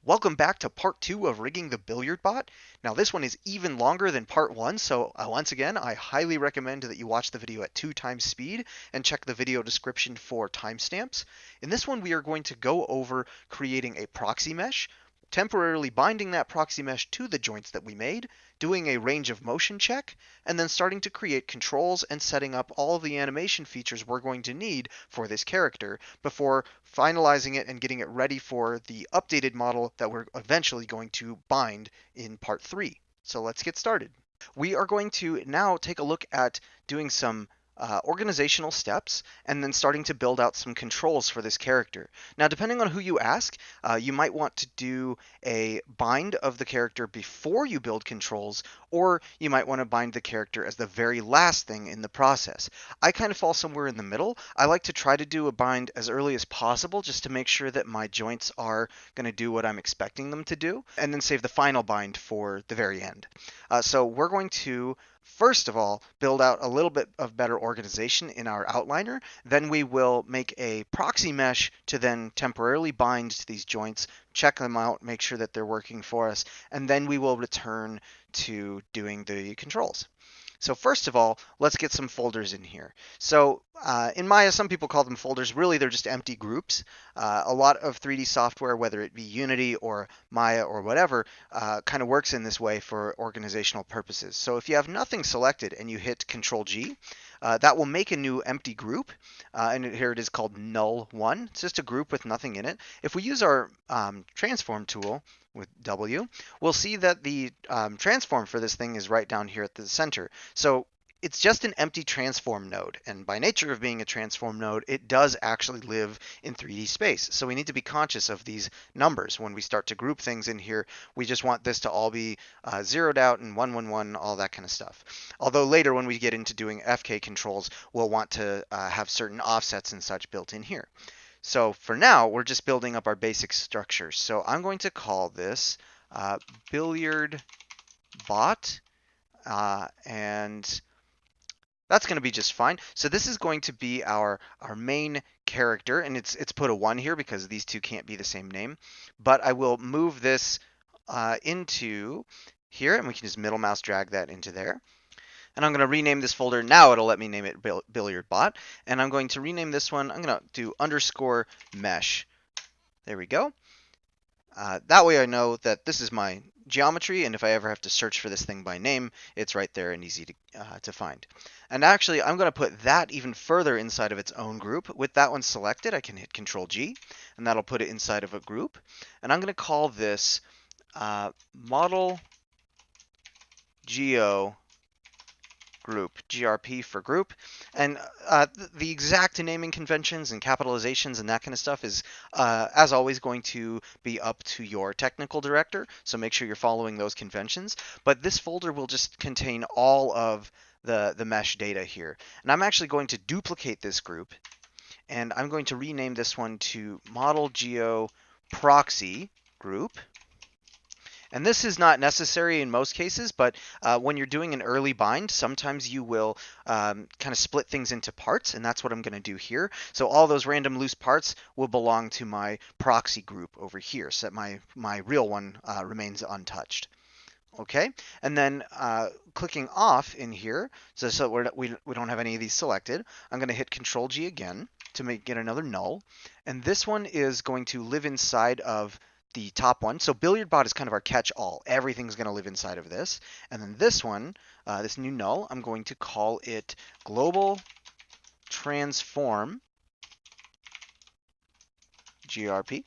Welcome back to part 2 of rigging the BilliardBot. Now this one is even longer than part 1, so once again, I highly recommend that you watch the video at 2 times speed and check the video description for timestamps. In this one, we are going to go over creating a proxy mesh, temporarily binding that proxy mesh to the joints that we made, doing a range of motion check, and then starting to create controls and setting up all of the animation features we're going to need for this character before finalizing it and getting it ready for the updated model that we're eventually going to bind in part 3. So let's get started. We are going to now take a look at doing some organizational steps and then starting to build out some controls for this character. Now, depending on who you ask, you might want to do a bind of the character before you build controls, or you might want to bind the character as the very last thing in the process. I kind of fall somewhere in the middle. I like to try to do a bind as early as possible just to make sure that my joints are going to do what I'm expecting them to do, and then save the final bind for the very end. So we're going to first of all, build out a little bit of better organization in our outliner. Then we will make a proxy mesh to then temporarily bind to these joints, check them out, make sure that they're working for us, and then we will return to doing the controls. So first of all, let's get some folders in here. So in Maya, some people call them folders. Really, they're just empty groups. A lot of 3D software, whether it be Unity or Maya or whatever, kind of works in this way for organizational purposes. So if you have nothing selected and you hit Control G, that will make a new empty group. And here it is called null1. It's just a group with nothing in it. If we use our transform tool, with W, we'll see that the transform for this thing is right down here at the center. So it's just an empty transform node. And by nature of being a transform node, it does actually live in 3D space. So we need to be conscious of these numbers. When we start to group things in here, we just want this to all be zeroed out and 111, all that kind of stuff. Although later when we get into doing FK controls, we'll want to have certain offsets and such built in here. So for now, we're just building up our basic structure. So I'm going to call this BilliardBot, and that's going to be just fine. So this is going to be our main character, and it's put a 1 here because these two can't be the same name. But I will move this into here, and we can just middle mouse drag that into there. And I'm going to rename this folder. Now it'll let me name it BilliardBot. And I'm going to rename this one. I'm going to do underscore mesh. There we go. That way I know that this is my geometry, and if I ever have to search for this thing by name, it's right there and easy to find. And actually, I'm going to put that even further inside of its own group. With that one selected, I can hit Control G, and that'll put it inside of a group. And I'm going to call this Model Geo Group, GRP for group. And the exact naming conventions and capitalizations and that kind of stuff is, as always, going to be up to your technical director. So make sure you're following those conventions. But this folder will just contain all of the mesh data here. And I'm actually going to duplicate this group. And I'm going to rename this one to Model Geo Proxy Group. And this is not necessary in most cases, but when you're doing an early bind, sometimes you will kind of split things into parts, and that's what I'm going to do here. So all those random loose parts will belong to my proxy group over here, so that my real one remains untouched. Okay, and then clicking off in here, so we don't have any of these selected, I'm going to hit Control G again to get another null, and this one is going to live inside of the top one. So BilliardBot is kind of our catch-all. Everything's going to live inside of this. And then this one, this new null, I'm going to call it Global Transform GRP.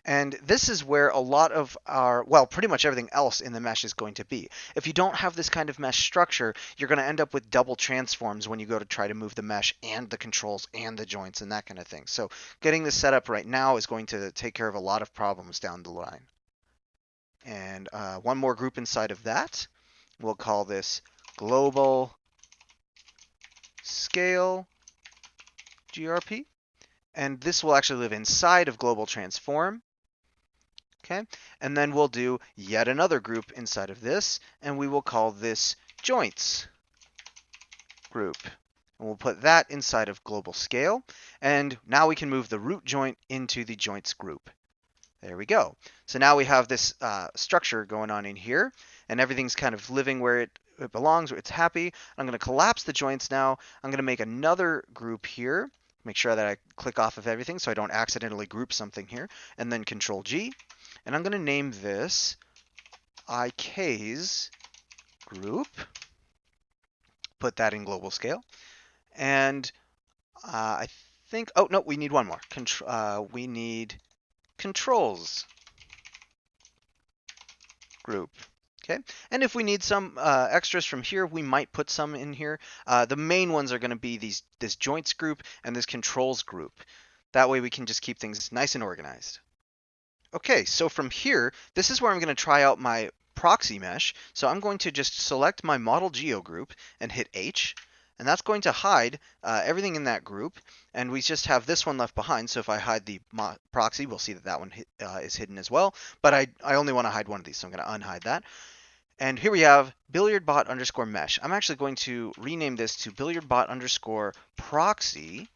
And this is where a lot of well, pretty much everything else in the mesh is going to be. If you don't have this kind of mesh structure, you're going to end up with double transforms when you go to try to move the mesh and the controls and the joints and that kind of thing. So getting this set up right now is going to take care of a lot of problems down the line. And one more group inside of that. We'll call this Global Scale GRP. And this will actually live inside of Global Transform. Okay, and then we'll do yet another group inside of this, and we will call this Joints Group. And we'll put that inside of Global Scale, and now we can move the root joint into the Joints group. There we go. So now we have this structure going on in here, and everything's kind of living where it belongs, where it's happy. I'm going to collapse the joints now. I'm going to make another group here. Make sure that I click off of everything so I don't accidentally group something here. And then Control G. And I'm going to name this IK's group. Put that in global scale. And I think, oh no, we need one more. We need controls group. Okay, and if we need some extras from here, we might put some in here. The main ones are going to be this joints group and this controls group. That way we can just keep things nice and organized. Okay, so from here, this is where I'm going to try out my proxy mesh. So I'm going to just select my model geo group and hit H. And that's going to hide everything in that group. And we just have this one left behind. So if I hide the proxy, we'll see that that one is hidden as well. But I only want to hide one of these, so I'm going to unhide that. And here we have BilliardBot underscore mesh. I'm actually going to rename this to BilliardBot underscore proxy.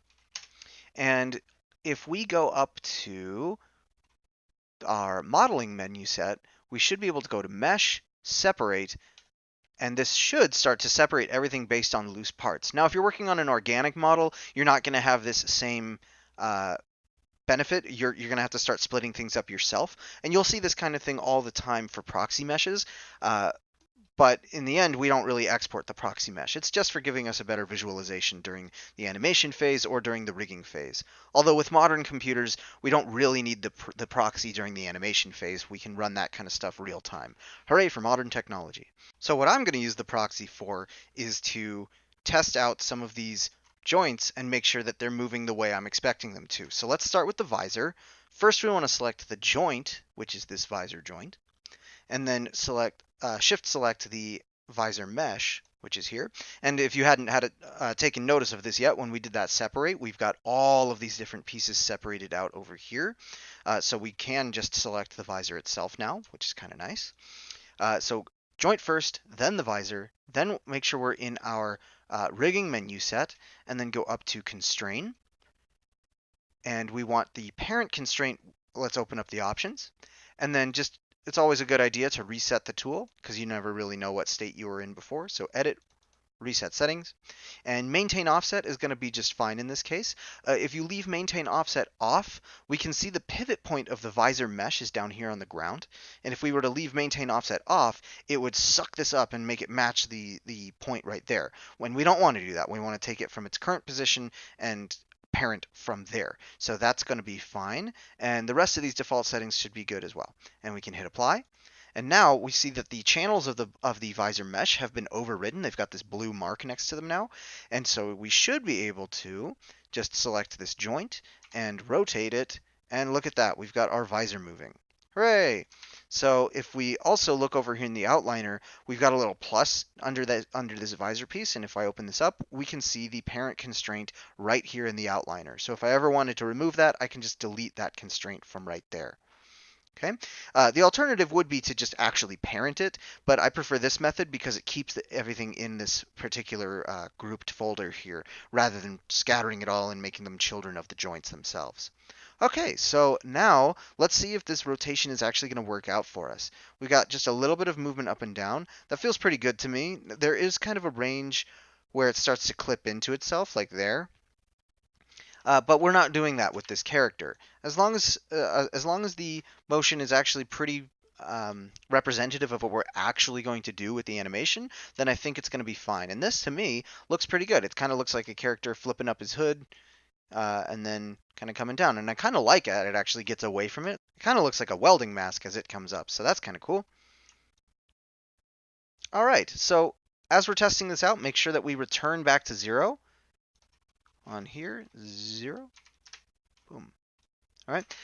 And if we go up to our modeling menu set, we should be able to go to mesh, separate, and this should start to separate everything based on loose parts. Now, if you're working on an organic model, you're not going to have this same benefit. You're going to have to start splitting things up yourself. And you'll see this kind of thing all the time for proxy meshes. But in the end, we don't really export the proxy mesh. It's just for giving us a better visualization during the animation phase or during the rigging phase. Although with modern computers, we don't really need the proxy during the animation phase. We can run that kind of stuff real time. Hooray for modern technology. So what I'm going to use the proxy for is to test out some of these joints and make sure that they're moving the way I'm expecting them to. So let's start with the visor. First, we want to select the joint, which is this visor joint, and then shift select the visor mesh, which is here. And if you hadn't taken notice of this yet, when we did that separate, we've got all of these different pieces separated out over here. So we can just select the visor itself now, which is kind of nice. So joint first, then the visor, then make sure we're in our rigging menu set, and then go up to constrain. And we want the parent constraint. Let's open up the options. And then it's always a good idea to reset the tool because you never really know what state you were in before. So edit, reset settings, and maintain offset is going to be just fine in this case. If you leave maintain offset off, we can see the pivot point of the visor mesh is down here on the ground. And if we were to leave maintain offset off, it would suck this up and make it match the point right there. When we don't want to do that, we want to take it from its current position and parent from there. So that's going to be fine. And the rest of these default settings should be good as well. And we can hit apply. And now we see that the channels of the visor mesh have been overridden. They've got this blue mark next to them now. And so we should be able to just select this joint and rotate it. And look at that. We've got our visor moving. Hooray! So if we also look over here in the outliner, we've got a little plus under this visor piece. And if I open this up, we can see the parent constraint right here in the outliner. So if I ever wanted to remove that, I can just delete that constraint from right there. Okay. The alternative would be to just actually parent it, but I prefer this method because it keeps everything in this particular grouped folder here, rather than scattering it all and making them children of the joints themselves. Okay, so now let's see if this rotation is actually going to work out for us. We've got just a little bit of movement up and down. That feels pretty good to me. There is kind of a range where it starts to clip into itself, like there. But we're not doing that with this character. As long as the motion is actually pretty representative of what we're actually going to do with the animation, then I think it's going to be fine. And this, to me, looks pretty good. It kind of looks like a character flipping up his hood and then kind of coming down. And I kind of like it. It actually gets away from it. It kind of looks like a welding mask as it comes up. So that's kind of cool. All right. So as we're testing this out, make sure that we return back to 0. On here, 0, boom. All right,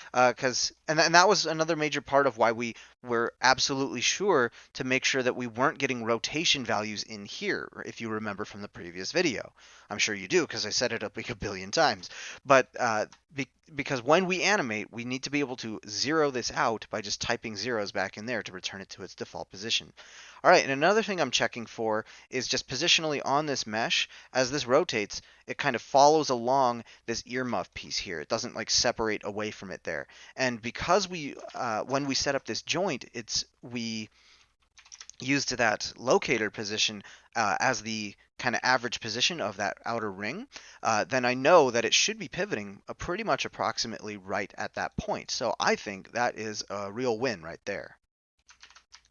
and that was another major part of why we were absolutely sure to make sure that we weren't getting rotation values in here, if you remember from the previous video. I'm sure you do because I set it up like a billion times. But because when we animate, we need to be able to zero this out by just typing zeros back in there to return it to its default position. All right, and another thing I'm checking for is just positionally on this mesh. As this rotates, it kind of follows along this earmuff piece here. It doesn't like separate away from it there. And because when we set up this joint, we used that locator position as the kind of average position of that outer ring, then I know that it should be pivoting pretty much approximately right at that point. So I think that is a real win right there.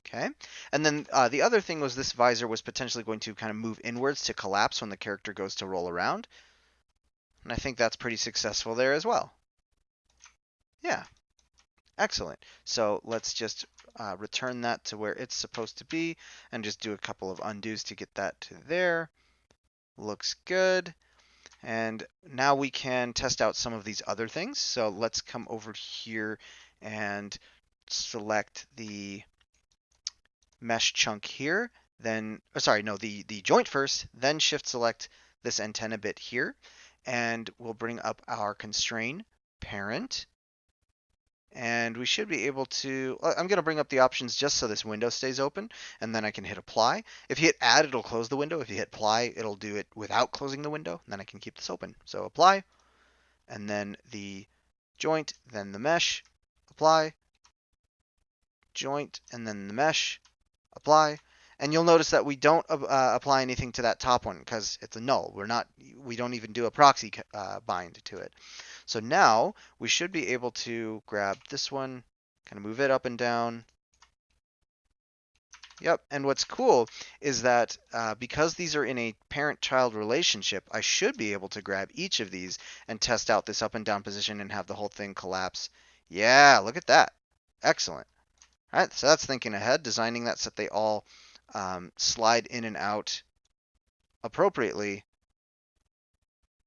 Okay, and then the other thing was this visor was potentially going to kind of move inwards to collapse when the character goes to roll around. And I think that's pretty successful there as well. Yeah, excellent. So let's just return that to where it's supposed to be and just do a couple of undos to get that to there. Looks good. And now we can test out some of these other things. So let's come over here and select the mesh chunk here. Then, sorry, no, the joint first, then shift select this antenna bit here. And we'll bring up our constrain parent. And we should be able to, I'm going to bring up the options just so this window stays open, and then I can hit apply. If you hit add, it'll close the window. If you hit apply, it'll do it without closing the window, and then I can keep this open. So apply, and then the joint, then the mesh, apply, joint, and then the mesh, apply. And you'll notice that we don't apply anything to that top one because it's a null. We don't even do a proxy bind to it. So now we should be able to grab this one, kind of move it up and down. Yep, and what's cool is that because these are in a parent-child relationship, I should be able to grab each of these and test out this up and down position and have the whole thing collapse. Yeah, look at that. Excellent. All right, so that's thinking ahead, designing that so that they all slide in and out appropriately.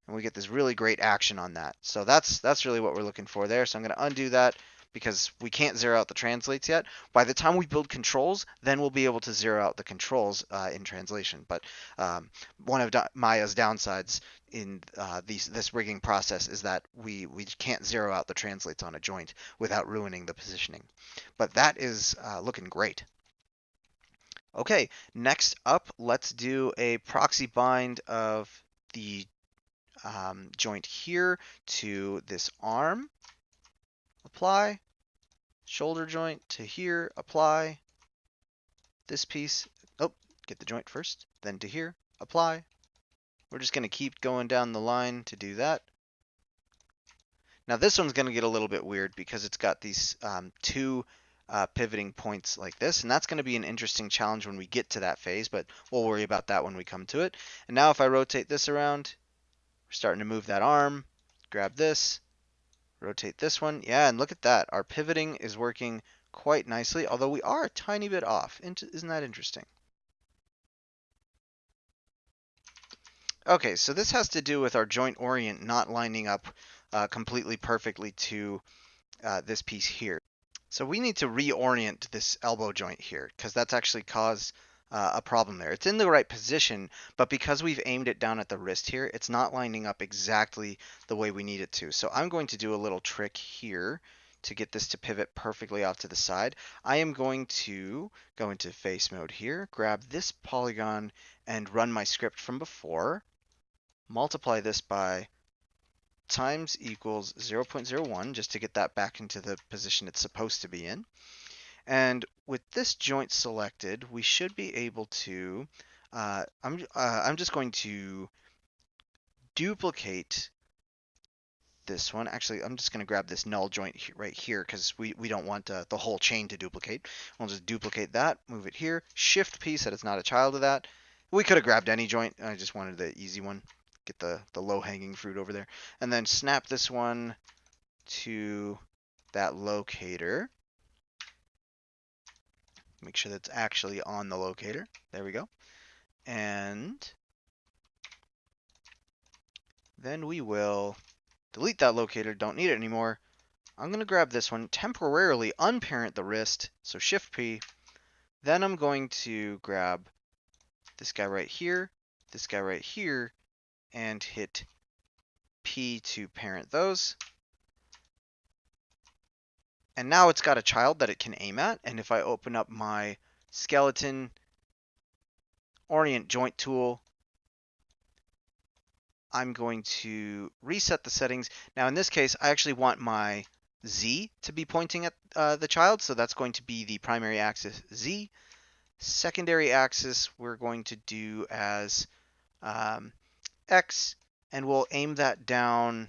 And we get this really great action on that. So that's really what we're looking for there. So I'm going to undo that because we can't zero out the translates yet. By the time we build controls, then we'll be able to zero out the controls in translation. But one of Maya's downsides in this rigging process is that we can't zero out the translates on a joint without ruining the positioning. But that is looking great. Okay, next up, let's do a proxy bind of the joint here to this arm, apply, shoulder joint to here, apply, this piece, oh, get the joint first, then to here, apply. We're just going to keep going down the line to do that. Now this one's going to get a little bit weird because it's got these two pivoting points like this, and that's going to be an interesting challenge when we get to that phase, but we'll worry about that when we come to it. And now if I rotate this around, we're starting to move that arm, grab this, rotate this one. Yeah, and look at that. Our pivoting is working quite nicely, although we are a tiny bit off. Isn't that interesting? Okay, so this has to do with our joint orient not lining up completely perfectly to this piece here. So we need to reorient this elbow joint here because that's actually caused a problem there. It's in the right position, but because we've aimed it down at the wrist here, it's not lining up exactly the way we need it to. So I'm going to do a little trick here to get this to pivot perfectly off to the side. I am going to go into face mode here, grab this polygon and run my script from before, multiply this by times equals 0.01 just to get that back into the position it's supposed to be in. And with this joint selected, we should be able to, I'm just going to duplicate this one. Actually, I'm just going to grab this null joint right here because we don't want the whole chain to duplicate. We'll just duplicate that, move it here, shift P so that it's not a child of that. We could have grabbed any joint. I just wanted the easy one. Get the low-hanging fruit over there. And then snap this one to that locator. Make sure that's actually on the locator. There we go. And then we will delete that locator. Don't need it anymore. I'm going to grab this one, temporarily unparent the wrist. So Shift P. Then I'm going to grab this guy right here, this guy right here, and hit P to parent those. And now it's got a child that it can aim at. And if I open up my skeleton orient joint tool, I'm going to reset the settings. Now in this case, I actually want my Z to be pointing at the child. So that's going to be the primary axis Z. Secondary axis we're going to do as X, and we'll aim that down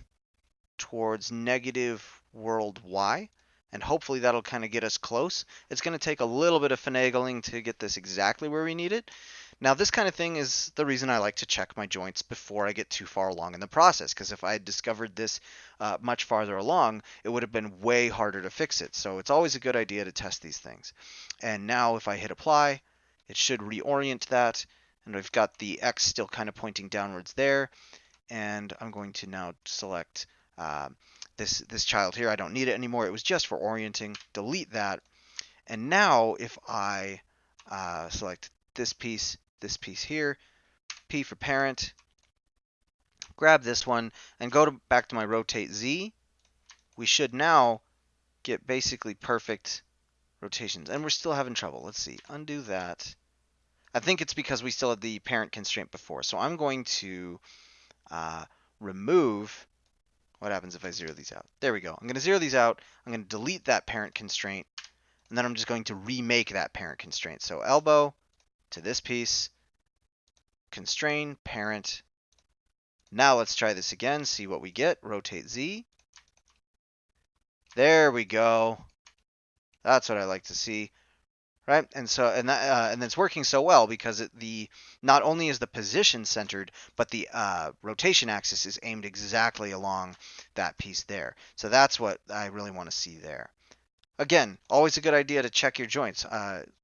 towards negative world Y. And hopefully that'll kind of get us close. It's going to take a little bit of finagling to get this exactly where we need it. Now this kind of thing is the reason I like to check my joints before I get too far along in the process, because if I had discovered this much farther along, it would have been way harder to fix it. So it's always a good idea to test these things. And now if I hit apply, it should reorient that, and we've got the X still kind of pointing downwards there. And I'm going to now select this child here. I don't need it anymore. It was just for orienting. Delete that. And now if I select this piece here, P for parent, grab this one, and go back to my rotate Z, we should now get basically perfect rotations. And we're still having trouble. Let's see. Undo that. I think it's because we still had the parent constraint before. So I'm going to remove. What happens if I zero these out? There we go. I'm going to zero these out. I'm going to delete that parent constraint. And then I'm just going to remake that parent constraint. So elbow to this piece, constrain, parent. Now let's try this again, see what we get. Rotate Z. There we go. That's what I like to see. Right, and it's working so well because not only is the position centered, but the rotation axis is aimed exactly along that piece there. So that's what I really want to see there. Again, always a good idea to check your joints.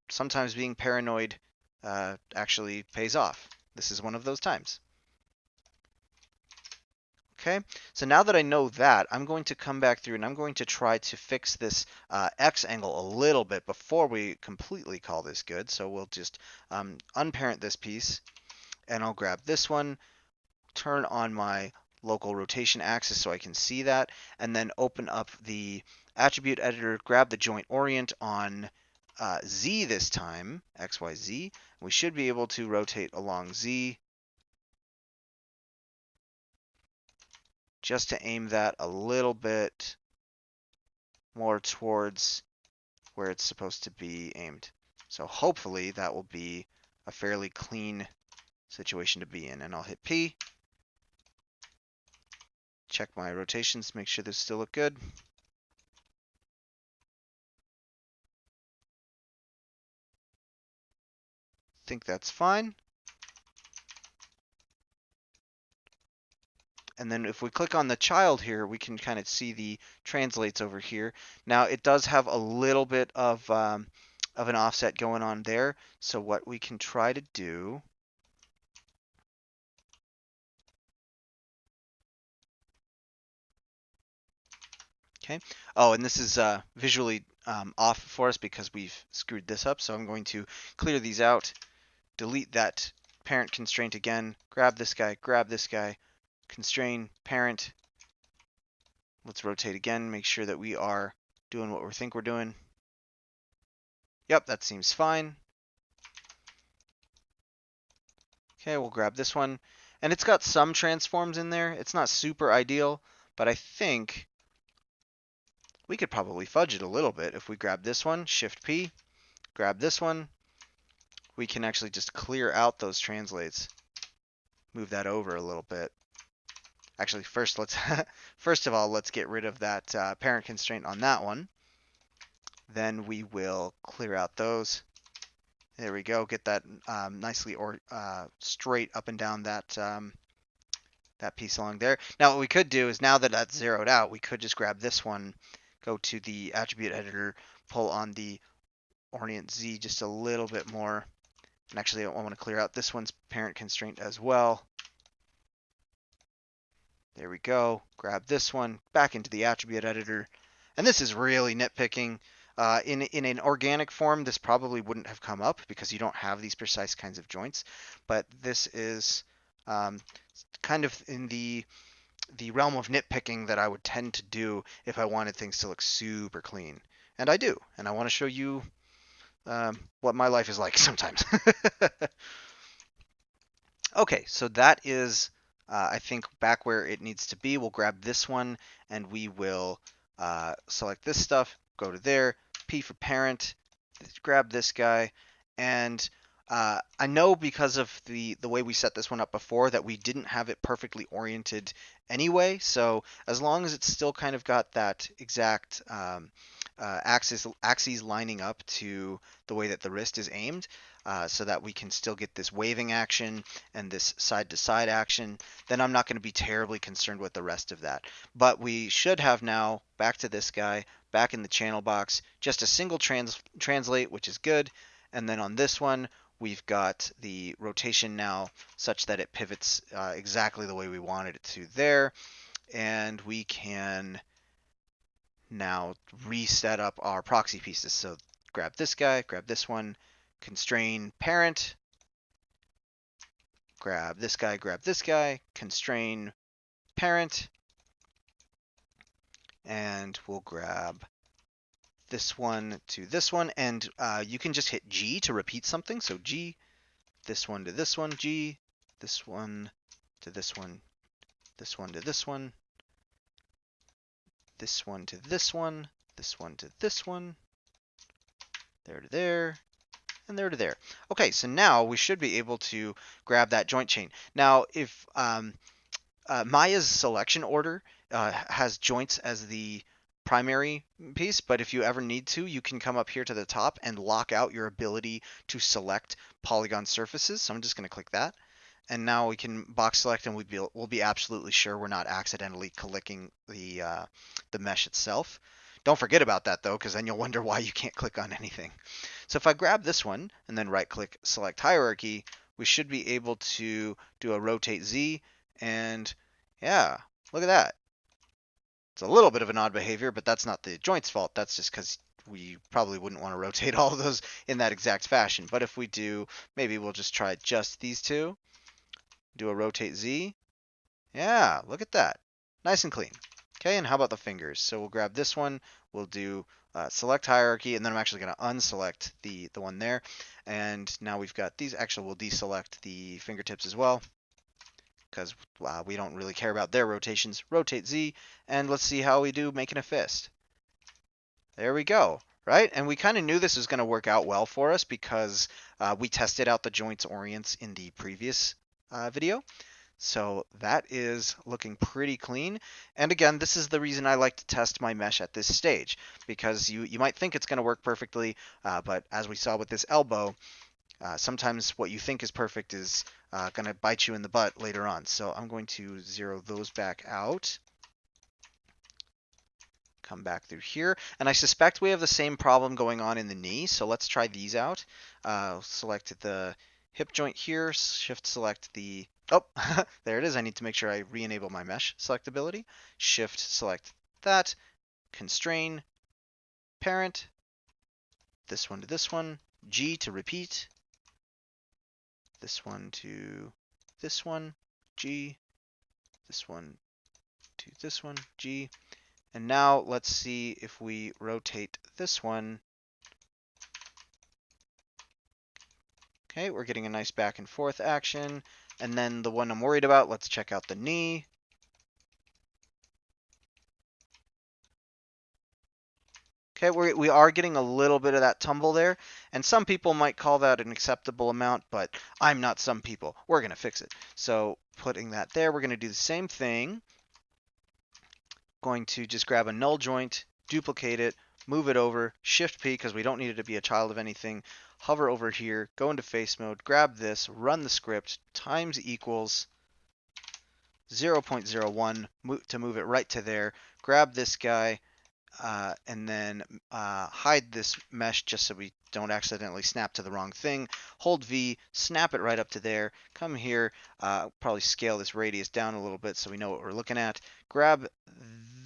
Sometimes being paranoid actually pays off. This is one of those times. Okay, so now that I know that, I'm going to come back through and I'm going to try to fix this X angle a little bit before we completely call this good. So we'll just unparent this piece, and I'll grab this one, turn on my local rotation axis so I can see that, and then open up the attribute editor, grab the joint orient on Z this time, XYZ. We should be able to rotate along Z, just to aim that a little bit more towards where it's supposed to be aimed. So hopefully that will be a fairly clean situation to be in. And I'll hit P, check my rotations, make sure they still look good. Think that's fine. And then if we click on the child here, we can kind of see the translates over here. Now it does have a little bit of an offset going on there. So what we can try to do, okay. Oh, and this is visually off for us because we've screwed this up. So I'm going to clear these out, delete that parent constraint again, grab this guy, constrain, parent. Let's rotate again, make sure that we are doing what we think we're doing. Yep, that seems fine. Okay, we'll grab this one. And it's got some transforms in there. It's not super ideal, but I think we could probably fudge it a little bit. If we grab this one, Shift P, grab this one, we can actually just clear out those translates. Move that over a little bit. Actually, first of all, let's get rid of that parent constraint on that one. Then we will clear out those. There we go. Get that nicely straight up and down that that piece along there. Now what we could do is, now that that's zeroed out, we could just grab this one, go to the attribute editor, pull on the orient Z just a little bit more. And actually I want to clear out this one's parent constraint as well. There we go. Grab this one, back into the attribute editor. And this is really nitpicking. In an organic form, this probably wouldn't have come up because you don't have these precise kinds of joints. But this is kind of in the realm of nitpicking that I would tend to do if I wanted things to look super clean. And I do, and I want to show you what my life is like sometimes. Okay, so that is, I think, back where it needs to be. We'll grab this one, and we will select this stuff, go to there, P for parent, grab this guy, and I know because of the way we set this one up before that we didn't have it perfectly oriented anyway. So as long as it's still kind of got that exact axes lining up to the way that the wrist is aimed, so that we can still get this waving action and this side-to-side action, then I'm not going to be terribly concerned with the rest of that. But we should have now, back to this guy, back in the channel box, just a single translate, which is good. And then on this one, we've got the rotation now such that it pivots exactly the way we wanted it to there. And we can now reset up our proxy pieces. So grab this guy, grab this one, constrain parent, grab this guy, constrain parent, and we'll grab this one to this one, and you can just hit G to repeat something. So G, this one to this one, G, this one to this one, this one to this one, this one to this one, this one to this one, there to there, and there to there. Okay, so now we should be able to grab that joint chain. Now, if Maya's selection order has joints as the primary piece, but if you ever need to, you can come up here to the top and lock out your ability to select polygon surfaces. So I'm just going to click that. And now we can box select, and we'll be absolutely sure we're not accidentally clicking the mesh itself. Don't forget about that though, because then you'll wonder why you can't click on anything. So if I grab this one and then right click select hierarchy, we should be able to do a rotate Z, and yeah, look at that. It's a little bit of an odd behavior, but that's not the joint's fault. That's just because we probably wouldn't want to rotate all of those in that exact fashion. But if we do, maybe we'll just try just these two. Do a rotate Z. Yeah, look at that. Nice and clean. Okay, and how about the fingers? So we'll grab this one. We'll do select hierarchy, and then I'm actually going to unselect the one there. And now we've got these. Actually, we'll deselect the fingertips as well, because we don't really care about their rotations. Rotate Z, and let's see how we do making a fist. There we go, right? And we kind of knew this was going to work out well for us because we tested out the joints orients in the previous video. So that is looking pretty clean. And again, this is the reason I like to test my mesh at this stage, because you might think it's going to work perfectly, but as we saw with this elbow, sometimes what you think is perfect is going to bite you in the butt later on. So I'm going to zero those back out. Come back through here. And I suspect we have the same problem going on in the knee. So let's try these out. Select the hip joint here. Shift select the... Oh, there it is. I need to make sure I re-enable my mesh selectability. Shift select that. Constrain. Parent. This one to this one. G to repeat. This one to this one, G, this one to this one, G. And now let's see if we rotate this one. Okay, we're getting a nice back and forth action. And then the one I'm worried about, let's check out the knee. Okay, we are getting a little bit of that tumble there, and some people might call that an acceptable amount, but I'm not some people. We're going to fix it. So putting that there, we're going to do the same thing. Going to just grab a null joint, duplicate it, move it over, Shift P because we don't need it to be a child of anything. Hover over here, go into face mode, grab this, run the script, times equals 0.01 to move it right to there. Grab this guy. And then hide this mesh just so we don't accidentally snap to the wrong thing. Hold V, snap it right up to there. Come here, probably scale this radius down a little bit so we know what we're looking at. Grab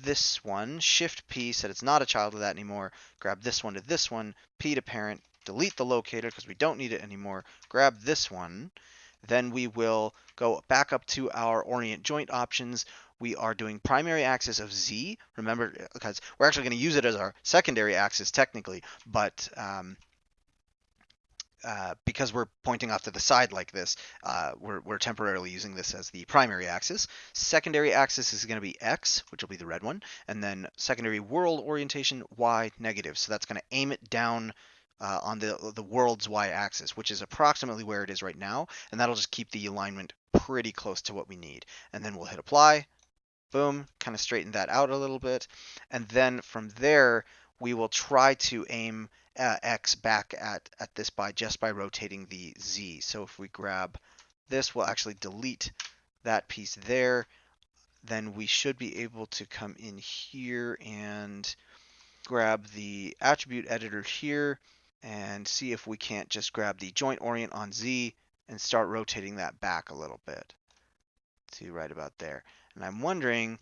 this one, Shift P, so it's not a child of that anymore. Grab this one to this one, P to parent, delete the locator because we don't need it anymore. Grab this one, Then we will go back up to our orient joint options. We are doing primary axis of Z. Remember, because we're actually going to use it as our secondary axis technically, but because we're pointing off to the side like this, we're temporarily using this as the primary axis. Secondary axis is going to be X, which will be the red one, and then secondary world orientation Y negative. So that's going to aim it down on the world's y-axis, which is approximately where it is right now, and that'll just keep the alignment pretty close to what we need. And then we'll hit apply, boom, kind of straighten that out a little bit, and then from there we will try to aim X back at this just by rotating the Z. So if we grab this, we'll actually delete that piece there. Then we should be able to come in here and grab the attribute editor here and see if we can't just grab the joint orient on Z and start rotating that back a little bit to right about there. And I'm wondering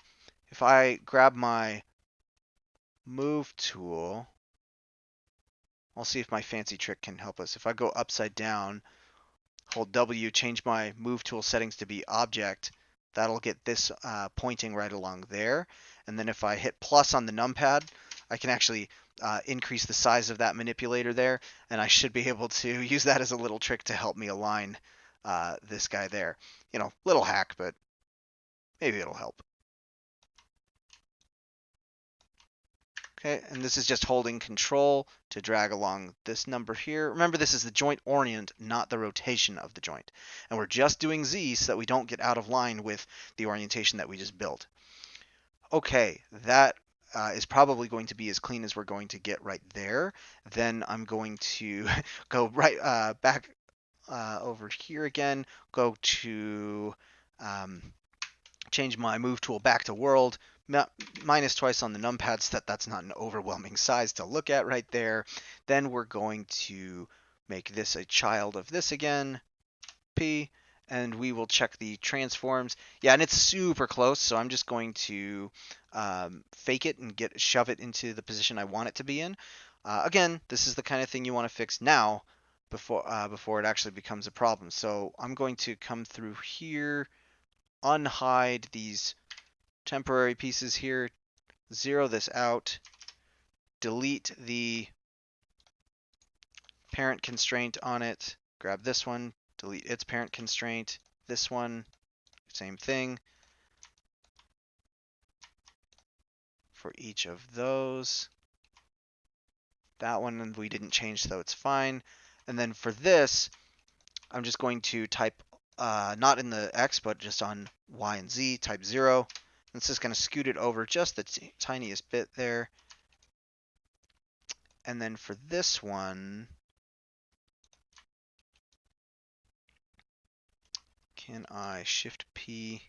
if I grab my move tool, I'll see if my fancy trick can help us. If I go upside down, hold W, change my move tool settings to be object, that'll get this pointing right along there. And then if I hit plus on the numpad, I can actually increase the size of that manipulator there, and I should be able to use that as a little trick to help me align this guy there. You know, little hack, but maybe it'll help. Okay, and this is just holding control to drag along this number here. Remember, this is the joint orient, not the rotation of the joint. And we're just doing Z so that we don't get out of line with the orientation that we just built. Okay, that is probably going to be as clean as we're going to get right there. Then I'm going to go right back over here again, go to change my move tool back to world, minus twice on the numpad so that that's not an overwhelming size to look at right there. Then we're going to make this a child of this again, P, and we will check the transforms. Yeah, and it's super close, so I'm just going to fake it and shove it into the position I want it to be in. Again, this is the kind of thing you want to fix now before it actually becomes a problem. So I'm going to come through here, unhide these temporary pieces here, zero this out, delete the parent constraint on it, grab this one, delete its parent constraint, this one, same thing for each of those. That one we didn't change, so it's fine. And then for this, I'm just going to type, not in the X, but just on Y and Z, type 0. It's just going to scoot it over just the tiniest bit there. And then for this one, can I Shift P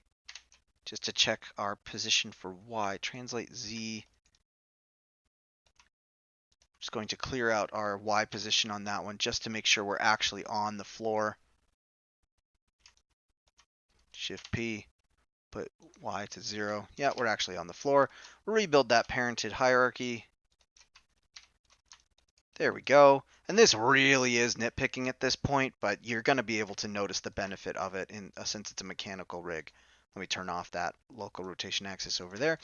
just to check our position for Y, translate Z. Just going to clear out our Y position on that one just to make sure we're actually on the floor. Shift P, put Y to 0. Yeah, we're actually on the floor. We'll rebuild that parented hierarchy. There we go. And this really is nitpicking at this point, but you're going to be able to notice the benefit of it since it's a mechanical rig. Let me turn off that local rotation axis over there.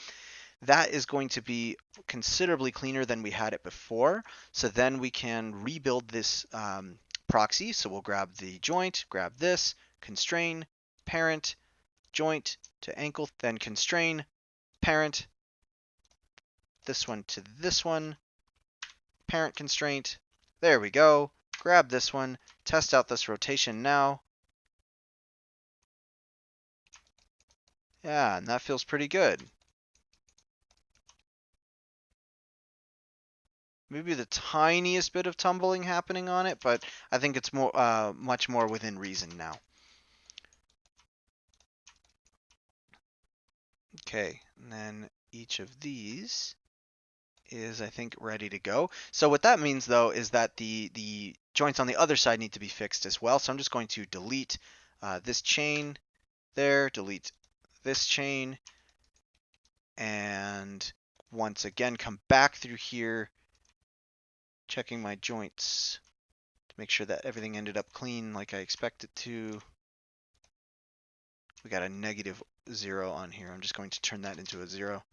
That is going to be considerably cleaner than we had it before. So then we can rebuild this proxy. So we'll grab the joint, grab this, constrain, parent, joint to ankle, then constrain, parent, this one to this one, parent constraint. There we go. Grab this one, test out this rotation now. Yeah, and that feels pretty good. Maybe the tiniest bit of tumbling happening on it, but I think it's more, much more within reason now. Okay, and then each of these is, I think, ready to go. So what that means, though, is that the joints on the other side need to be fixed as well. So I'm just going to delete this chain there, delete this chain, and once again come back through here, checking my joints to make sure that everything ended up clean like I expect it to. We got a -0 on here. I'm just going to turn that into a 0.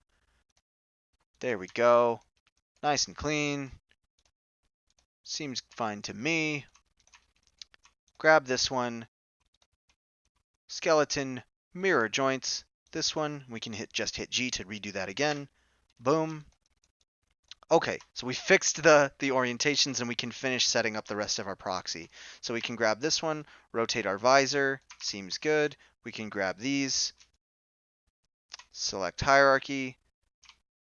There we go. Nice and clean. Seems fine to me. Grab this one. Skeleton, mirror joints. This one, we can just hit G to redo that again. Boom. Okay, so we fixed the orientations and we can finish setting up the rest of our proxy. So we can grab this one, rotate our visor, seems good. We can grab these, select hierarchy,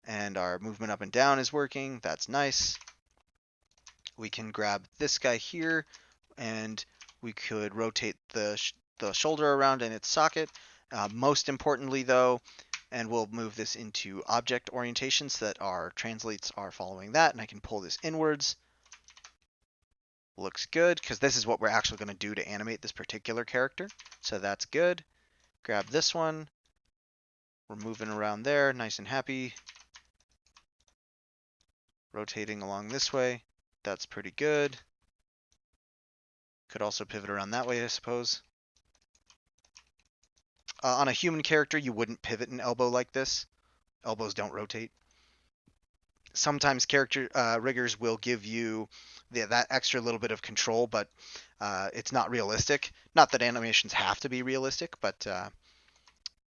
and our movement up and down is working. That's nice. We can grab this guy here, and we could rotate the shoulder around in its socket. Most importantly, though, and we'll move this into object orientation so that our translates are following that, and I can pull this inwards. Looks good, because this is what we're actually going to do to animate this particular character. So that's good. Grab this one. We're moving around there, nice and happy. Rotating along this way. That's pretty good. Could also pivot around that way, I suppose. On a human character, you wouldn't pivot an elbow like this. Elbows don't rotate. Sometimes character riggers will give you that extra little bit of control, but it's not realistic. Not that animations have to be realistic, but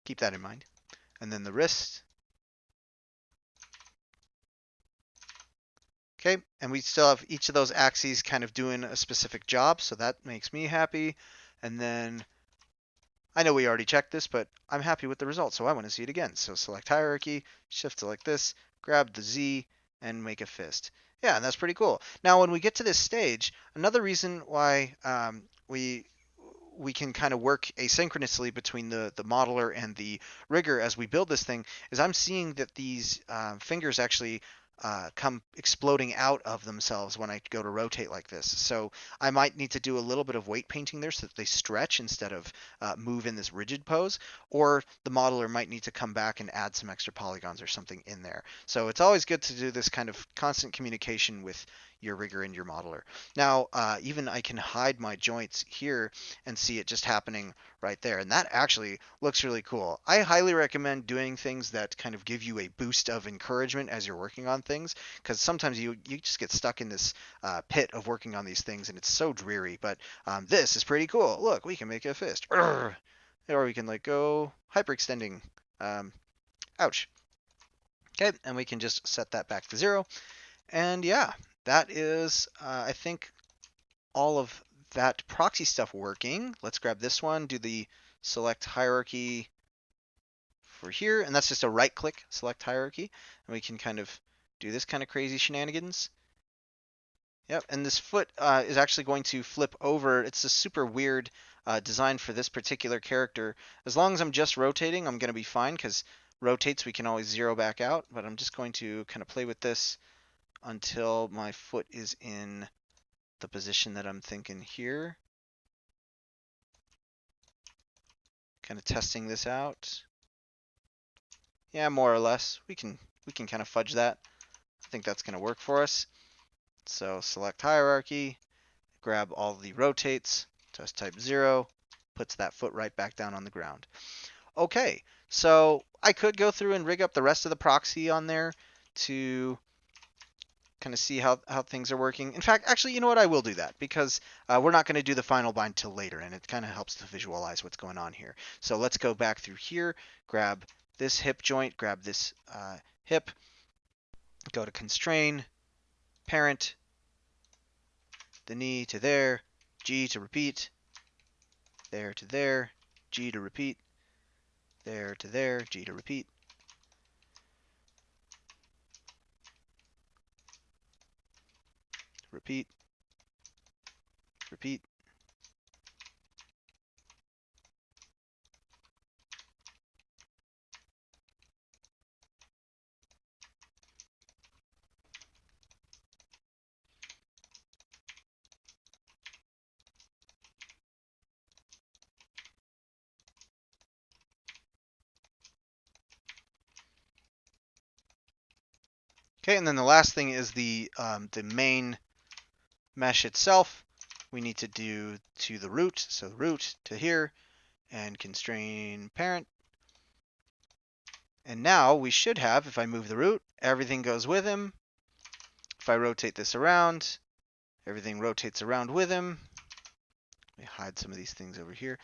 keep that in mind. And then the wrist. Okay, and we still have each of those axes kind of doing a specific job, so that makes me happy. And then I know we already checked this, but I'm happy with the result, so I want to see it again. So select hierarchy, shift to like this, grab the Z, and make a fist. Yeah, and that's pretty cool. Now, when we get to this stage, another reason why we can kind of work asynchronously between the modeler and the rigger as we build this thing is I'm seeing that these fingers actually come exploding out of themselves when I go to rotate like this. So I might need to do a little bit of weight painting there so that they stretch instead of move in this rigid pose, or the modeler might need to come back and add some extra polygons or something in there. So it's always good to do this kind of constant communication with your rigger and your modeler. Now, even I can hide my joints here and see it just happening right there. And that actually looks really cool. I highly recommend doing things that kind of give you a boost of encouragement as you're working on things, because sometimes you just get stuck in this pit of working on these things and it's so dreary. But this is pretty cool. Look, we can make a fist. Or we can like go hyperextending. Ouch. Okay, and we can just set that back to 0. And yeah, that is, I think, all of that proxy stuff working. Let's grab this one, do the select hierarchy for here, and that's just a right click, select hierarchy, and we can kind of do this kind of crazy shenanigans. Yep, and this foot is actually going to flip over. It's a super weird design for this particular character. As long as I'm just rotating, I'm going to be fine, because rotates we can always 0 back out, but I'm just going to kind of play with this until my foot is in the position that I'm thinking here. Kind of testing this out. Yeah, more or less. We can kind of fudge that. I think that's going to work for us. So select hierarchy, grab all the rotates, test type 0, puts that foot right back down on the ground. Okay, so I could go through and rig up the rest of the proxy on there to kind of see how things are working. In fact, actually, you know what? I will do that, because we're not going to do the final bind till later, and it kind of helps to visualize what's going on here. So let's go back through here, grab this hip joint, grab this hip, go to constrain, parent, the knee to there, G to repeat, there to there, G to repeat, there to there, G to repeat. Repeat, repeat. Okay, and then the last thing is the main mesh itself. We need to do to the root, so root to here, and constrain parent. And now we should have, if I move the root, everything goes with him. If I rotate this around, everything rotates around with him. Let me hide some of these things over here.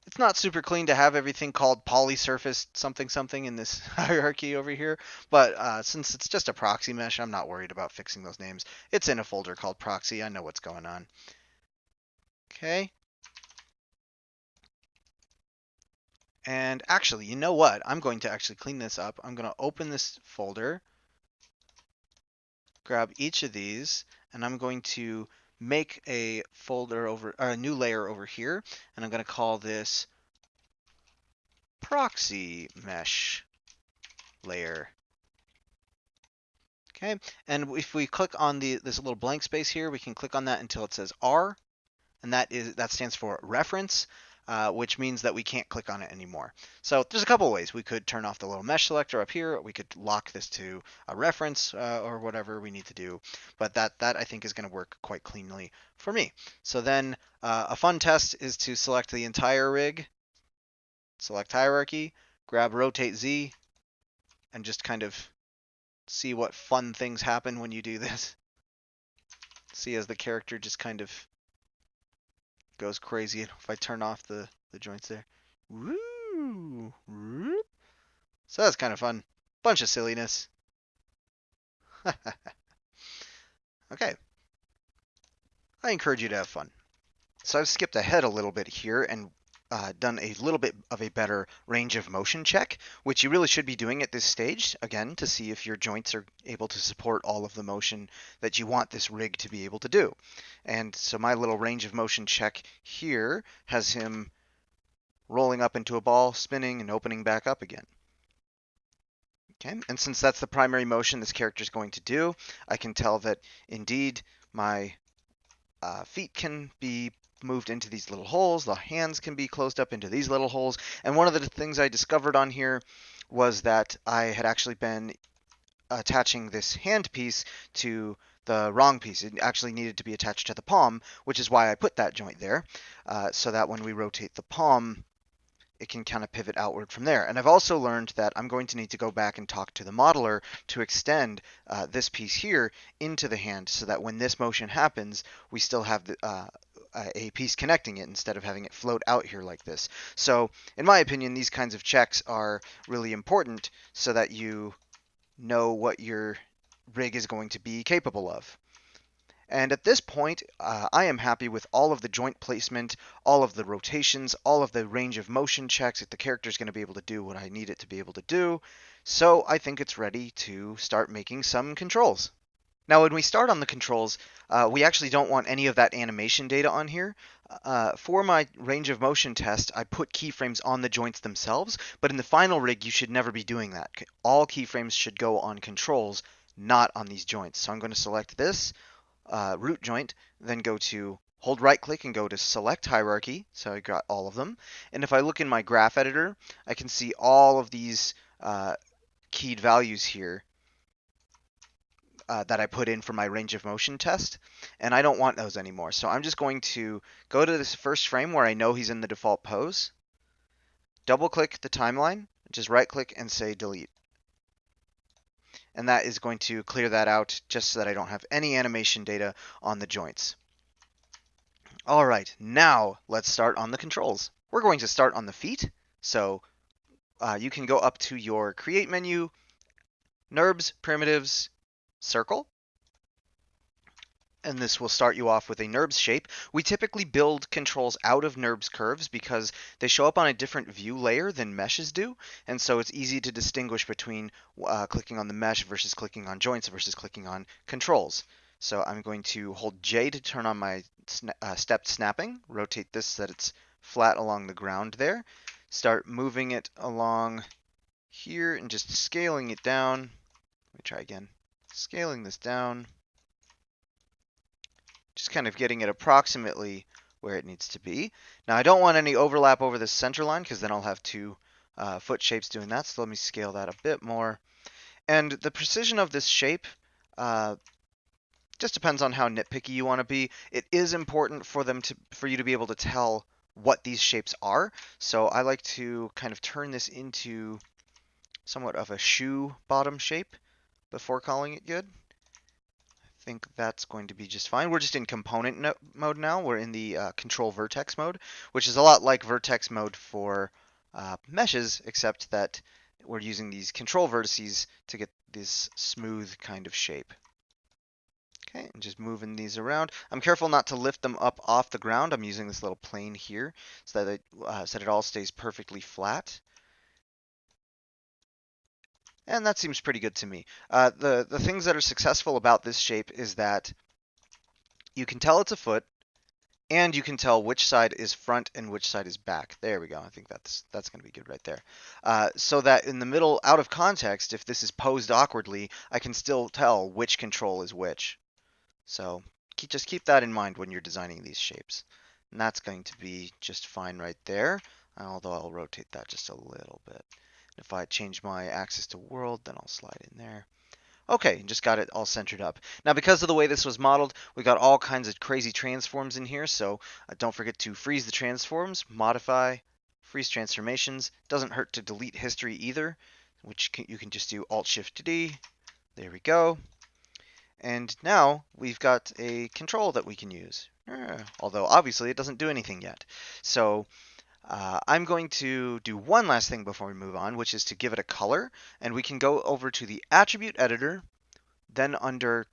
It's not super clean to have everything called polysurface something something in this hierarchy over here, but since it's just a proxy mesh, I'm not worried about fixing those names. It's in a folder called proxy. I know what's going on. Okay. And actually, you know what? I'm going to actually clean this up. I'm going to open this folder, grab each of these, and I'm going to make a folder over, or a new layer over here, and I'm going to call this proxy mesh layer. Okay, and if we click on this little blank space here, we can click on that until it says R, and that stands for reference, which means that we can't click on it anymore. So there's a couple ways. We could turn off the little mesh selector up here. We could lock this to a reference or whatever we need to do. But that I think is going to work quite cleanly for me. So then a fun test is to select the entire rig, select hierarchy, grab rotate Z, and just kind of see what fun things happen when you do this. See as the character just kind of goes crazy if I turn off the joints there. Woo! So that's kind of fun. Bunch of silliness. Okay. I encourage you to have fun. So I've skipped ahead a little bit here and done a little bit of a better range of motion check, which you really should be doing at this stage, again, to see if your joints are able to support all of the motion that you want this rig to be able to do. And so my little range of motion check here has him rolling up into a ball, spinning, and opening back up again. Okay, and since that's the primary motion this character is going to do, I can tell that indeed my feet can be moved into these little holes, the hands can be closed up into these little holes, and one of the things I discovered on here was that I had actually been attaching this hand piece to the wrong piece. It actually needed to be attached to the palm, which is why I put that joint there, so that when we rotate the palm, it can kind of pivot outward from there. And I've also learned that I'm going to need to go back and talk to the modeler to extend this piece here into the hand so that when this motion happens, we still have a piece connecting it instead of having it float out here like this. So in my opinion, these kinds of checks are really important so that you know what your rig is going to be capable of. And at this point, I am happy with all of the joint placement, all of the rotations, all of the range of motion checks that the character is going to be able to do what I need it to be able to do. So I think it's ready to start making some controls. Now, when we start on the controls, we actually don't want any of that animation data on here. For my range of motion test, I put keyframes on the joints themselves, but in the final rig, you should never be doing that. All keyframes should go on controls, not on these joints. So I'm going to select this root joint, then go to hold right click and go to select hierarchy. So I got all of them. And if I look in my graph editor, I can see all of these keyed values here that I put in for my range of motion test, and I don't want those anymore. So I'm just going to go to this first frame where I know he's in the default pose, double click the timeline, just right click and say delete. And that is going to clear that out just so that I don't have any animation data on the joints. All right, now let's start on the controls. We're going to start on the feet. So you can go up to your create menu, NURBS, primitives, circle. And this will start you off with a NURBS shape. We typically build controls out of NURBS curves because they show up on a different view layer than meshes do, and so it's easy to distinguish between clicking on the mesh versus clicking on joints versus clicking on controls. So I'm going to hold J to turn on my stepped snapping, rotate this so that it's flat along the ground there, start moving it along here and just scaling it down. Let me try again. Scaling this down. Just kind of getting it approximately where it needs to be. Now I don't want any overlap over the center line because then I'll have two foot shapes doing that. So let me scale that a bit more. And the precision of this shape just depends on how nitpicky you want to be. It is important for you to be able to tell what these shapes are. So I like to kind of turn this into somewhat of a shoe bottom shape before calling it good. I think that's going to be just fine. We're just in component mode now. We're in the control vertex mode, which is a lot like vertex mode for meshes, except that we're using these control vertices to get this smooth kind of shape. Okay, and just moving these around. I'm careful not to lift them up off the ground. I'm using this little plane here so that it all stays perfectly flat. And that seems pretty good to me. The things that are successful about this shape is that you can tell it's a foot, and you can tell which side is front and which side is back. There we go. I think that's going to be good right there. So that in the middle, out of context, if this is posed awkwardly, I can still tell which control is which. So just keep that in mind when you're designing these shapes. And that's going to be just fine right there, although I'll rotate that just a little bit. If I change my axis to world, then I'll slide in there. Okay, just got it all centered up. Now, because of the way this was modeled, we got all kinds of crazy transforms in here, so don't forget to freeze the transforms, modify, freeze transformations. Doesn't hurt to delete history either, which you can just do Alt-Shift-D. There we go. And now we've got a control that we can use, although obviously it doesn't do anything yet. So I'm going to do one last thing before we move on, which is to give it a color. And we can go over to the Attribute Editor, then under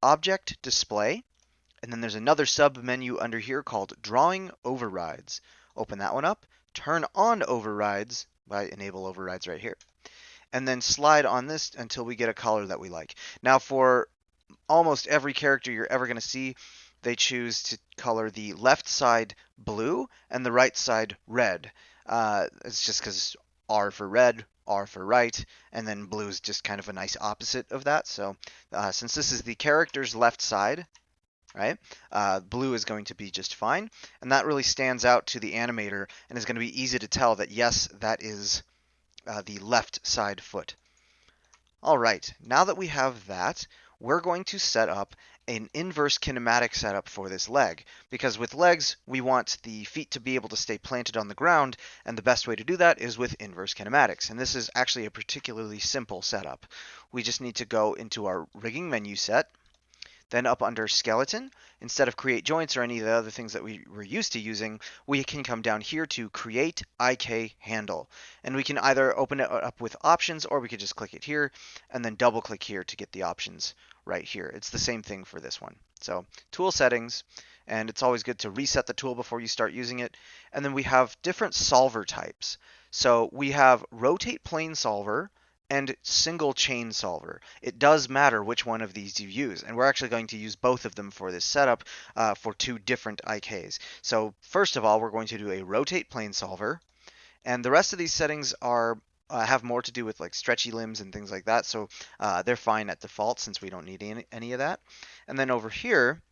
Object Display, and then there's another sub-menu under here called Drawing Overrides. Open that one up, turn on Overrides by Enable Overrides right here, and then slide on this until we get a color that we like. Now for almost every character you're ever going to see, they choose to color the left side blue and the right side red. It's just because R for red, R for right, and then blue is just kind of a nice opposite of that. So since this is the character's left side, right, blue is going to be just fine. And that really stands out to the animator and is going to be easy to tell that, yes, that is the left side foot. All right, now that we have that, we're going to set up an inverse kinematic setup for this leg, because with legs, we want the feet to be able to stay planted on the ground, and the best way to do that is with inverse kinematics. And this is actually a particularly simple setup. We just need to go into our rigging menu set, then up under skeleton, instead of create joints or any of the other things that we were used to using, we can come down here to create IK handle. And we can either open it up with options, or we could just click it here and then double click here to get the options right here. It's the same thing for this one. So tool settings, and it's always good to reset the tool before you start using it. And then we have different solver types. So we have rotate plane solver and single chain solver. It does matter which one of these you use, and we're actually going to use both of them for this setup for two different IKs. So first of all, we're going to do a rotate plane solver, and the rest of these settings are have more to do with like stretchy limbs and things like that, so they're fine at default since we don't need any of that. And then over here,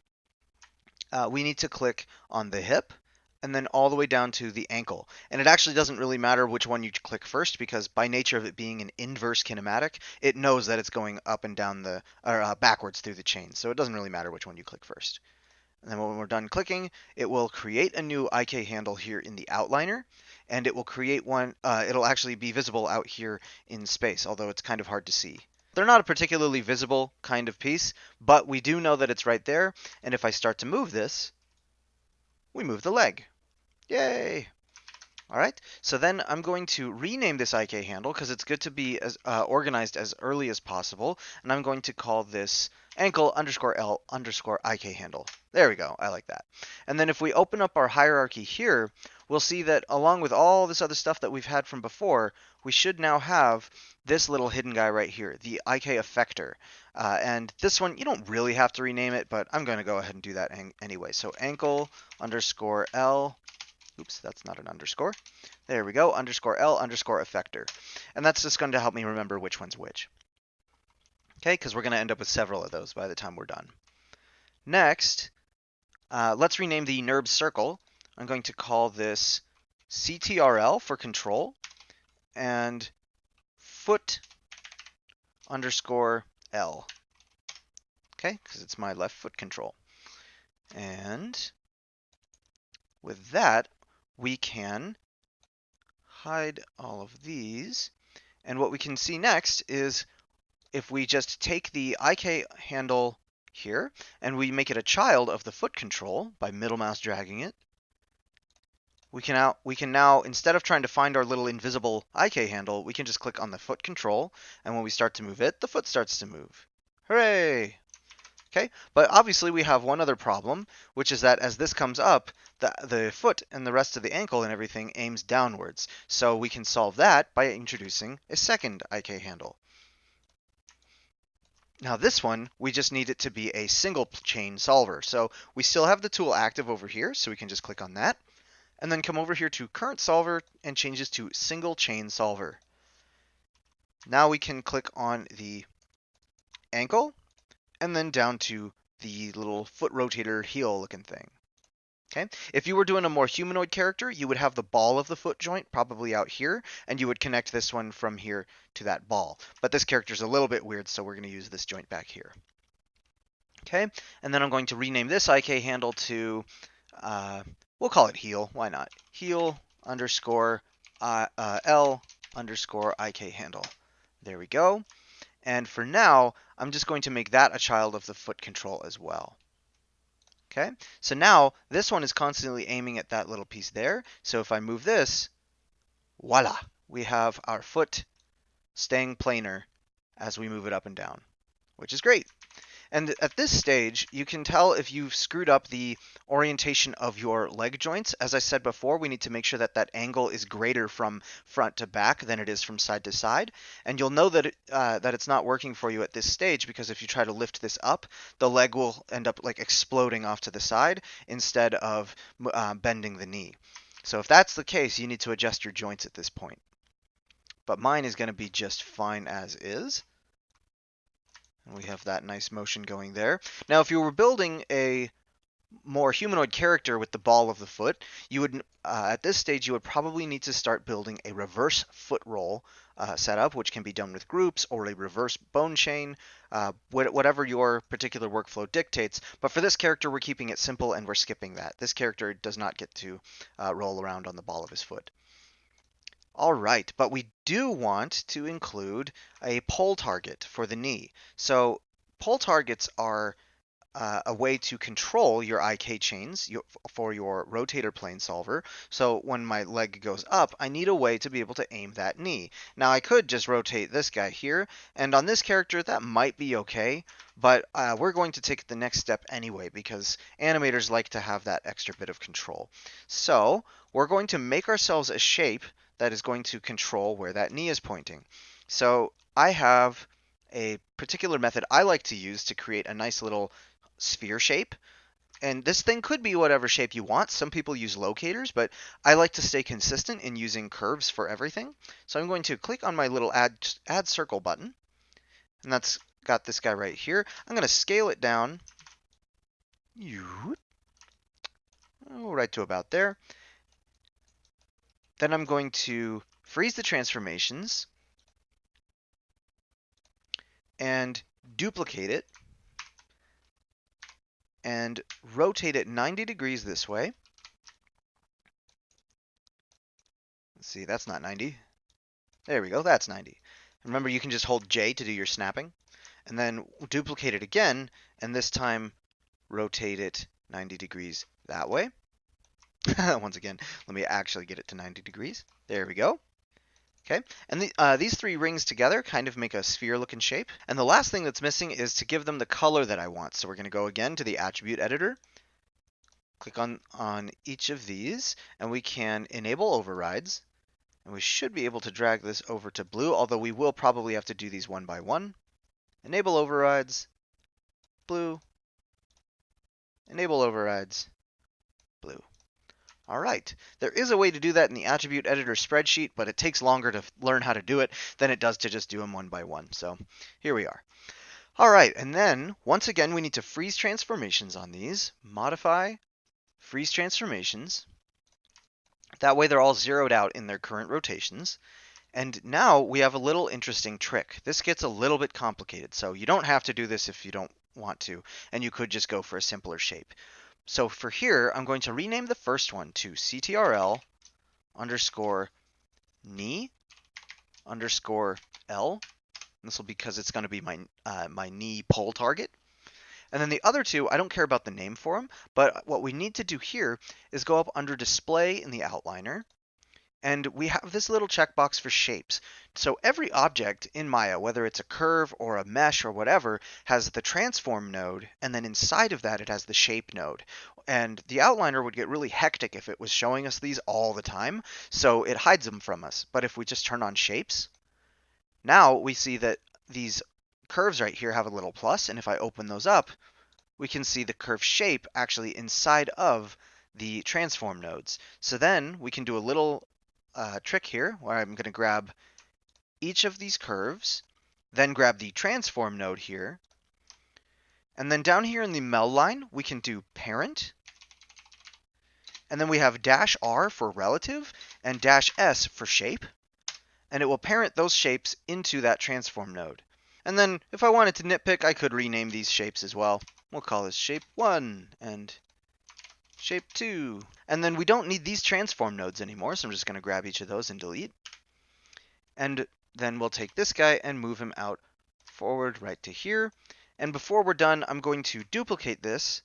we need to click on the hip, and then all the way down to the ankle. And it actually doesn't really matter which one you click first, because by nature of it being an inverse kinematic, it knows that it's going up and down or backwards through the chain. So it doesn't really matter which one you click first. And then when we're done clicking, it will create a new IK handle here in the outliner, and it will create one, it'll actually be visible out here in space, although it's kind of hard to see. They're not a particularly visible kind of piece, but we do know that it's right there, and if I start to move this, we move the leg. Yay! All right, so then I'm going to rename this IK handle because it's good to be as organized as early as possible, and I'm going to call this ankle underscore L underscore IK handle. There we go, I like that. And then if we open up our hierarchy here, we'll see that along with all this other stuff that we've had from before, we should now have this little hidden guy right here, the IK effector. And this one, you don't really have to rename it, but I'm going to go ahead and do that anyway. So ankle underscore L. Oops, that's not an underscore. There we go, underscore L underscore effector. And that's just going to help me remember which one's which. Okay, because we're going to end up with several of those by the time we're done. Next, let's rename the NURB circle. I'm going to call this CTRL for control and foot underscore L. Okay, because it's my left foot control. And with that, we can hide all of these. And what we can see next is if we just take the IK handle here and we make it a child of the foot control by middle mouse dragging it, we can now, instead of trying to find our little invisible IK handle, we can just click on the foot control, and when we start to move it, the foot starts to move. Hooray! Okay, but obviously we have one other problem, which is that as this comes up, the foot and the rest of the ankle and everything aims downwards. So we can solve that by introducing a second IK handle. Now this one, we just need it to be a single chain solver. So we still have the tool active over here, so we can just click on that, and then come over here to current solver and change this to single chain solver. Now we can click on the ankle, and then down to the little foot rotator heel looking thing. Okay. If you were doing a more humanoid character, you would have the ball of the foot joint probably out here, and you would connect this one from here to that ball. But this character is a little bit weird, so we're going to use this joint back here. Okay, and then I'm going to rename this IK handle to, we'll call it heel. Why not? Heel underscore L underscore IK handle. There we go. And for now, I'm just going to make that a child of the foot control as well. Okay, so now this one is constantly aiming at that little piece there. So if I move this, voila, we have our foot staying planar as we move it up and down, which is great. And at this stage, you can tell if you've screwed up the orientation of your leg joints. As I said before, we need to make sure that that angle is greater from front to back than it is from side to side. And you'll know that that it's not working for you at this stage, because if you try to lift this up, the leg will end up like exploding off to the side instead of bending the knee. So if that's the case, you need to adjust your joints at this point. But mine is going to be just fine as is. And we have that nice motion going there. Now, if you were building a more humanoid character with the ball of the foot, you would, at this stage, you would probably need to start building a reverse foot roll setup, which can be done with groups or a reverse bone chain, whatever your particular workflow dictates. But for this character, we're keeping it simple and we're skipping that. This character does not get to roll around on the ball of his foot. All right, but we do want to include a pole target for the knee. So pole targets are a way to control your IK chains for your rotator plane solver. So when my leg goes up, I need a way to be able to aim that knee. Now I could just rotate this guy here, and on this character that might be okay, but we're going to take the next step anyway because animators like to have that extra bit of control. So we're going to make ourselves a shape that is going to control where that knee is pointing. So I have a particular method I like to use to create a nice little sphere shape. And this thing could be whatever shape you want. Some people use locators, but I like to stay consistent in using curves for everything. So I'm going to click on my little add circle button, and that's got this guy right here. I'm going to scale it down right to about there. Then I'm going to freeze the transformations and duplicate it and rotate it 90 degrees this way. Let's see, that's not 90. There we go, that's 90. Remember, you can just hold J to do your snapping, and then duplicate it again, and this time rotate it 90 degrees that way. Once again, let me actually get it to 90 degrees. There we go. Okay, and these three rings together kind of make a sphere-looking shape. And the last thing that's missing is to give them the color that I want. So we're going to go again to the attribute editor, click on each of these, and we can enable overrides. And we should be able to drag this over to blue, although we will probably have to do these one by one. Enable overrides, blue. Enable overrides, blue. All right, there is a way to do that in the attribute editor spreadsheet, but it takes longer to learn how to do it than it does to just do them one by one. So here we are. All right, and then once again, we need to freeze transformations on these. Modify, freeze transformations. That way they're all zeroed out in their current rotations. And now we have a little interesting trick. This gets a little bit complicated, so you don't have to do this if you don't want to, and you could just go for a simpler shape. So for here, I'm going to rename the first one to CTRL underscore knee underscore L. This will be because it's going to be my my knee pole target. And then the other two, I don't care about the name for them, but what we need to do here is go up under display in the outliner, and we have this little checkbox for shapes. So every object in Maya, whether it's a curve or a mesh or whatever, has the transform node, and then inside of that it has the shape node. And the outliner would get really hectic if it was showing us these all the time, so it hides them from us. But if we just turn on shapes, now we see that these curves right here have a little plus, and if I open those up, we can see the curve shape actually inside of the transform nodes. So then we can do a little trick here where I'm going to grab each of these curves, then grab the transform node here, and then down here in the mel line, we can do parent, and then we have -R for relative and -S for shape, and it will parent those shapes into that transform node. And then if I wanted to nitpick, I could rename these shapes as well. We'll call this shape 1 and shape 2. And then we don't need these transform nodes anymore, so I'm just going to grab each of those and delete. And then we'll take this guy and move him out forward right to here. And before we're done, I'm going to duplicate this,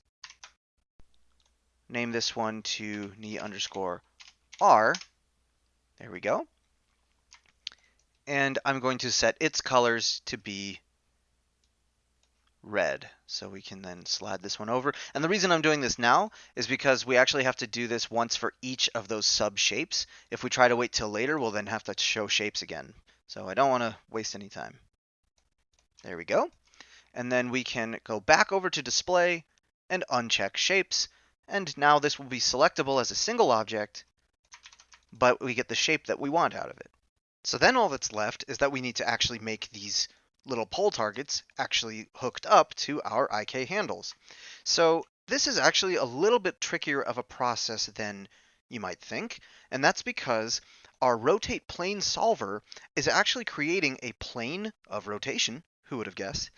name this one to knee underscore R. There we go. And I'm going to set its colors to be red. So we can then slide this one over. And the reason I'm doing this now is because we actually have to do this once for each of those sub shapes. If we try to wait till later, we'll then have to show shapes again. So I don't want to waste any time. There we go. And then we can go back over to display and uncheck shapes. And now this will be selectable as a single object, but we get the shape that we want out of it. So then all that's left is that we need to actually make these little pole targets actually hooked up to our IK handles. So this is actually a little bit trickier of a process than you might think, and that's because our rotate plane solver is actually creating a plane of rotation, who would have guessed,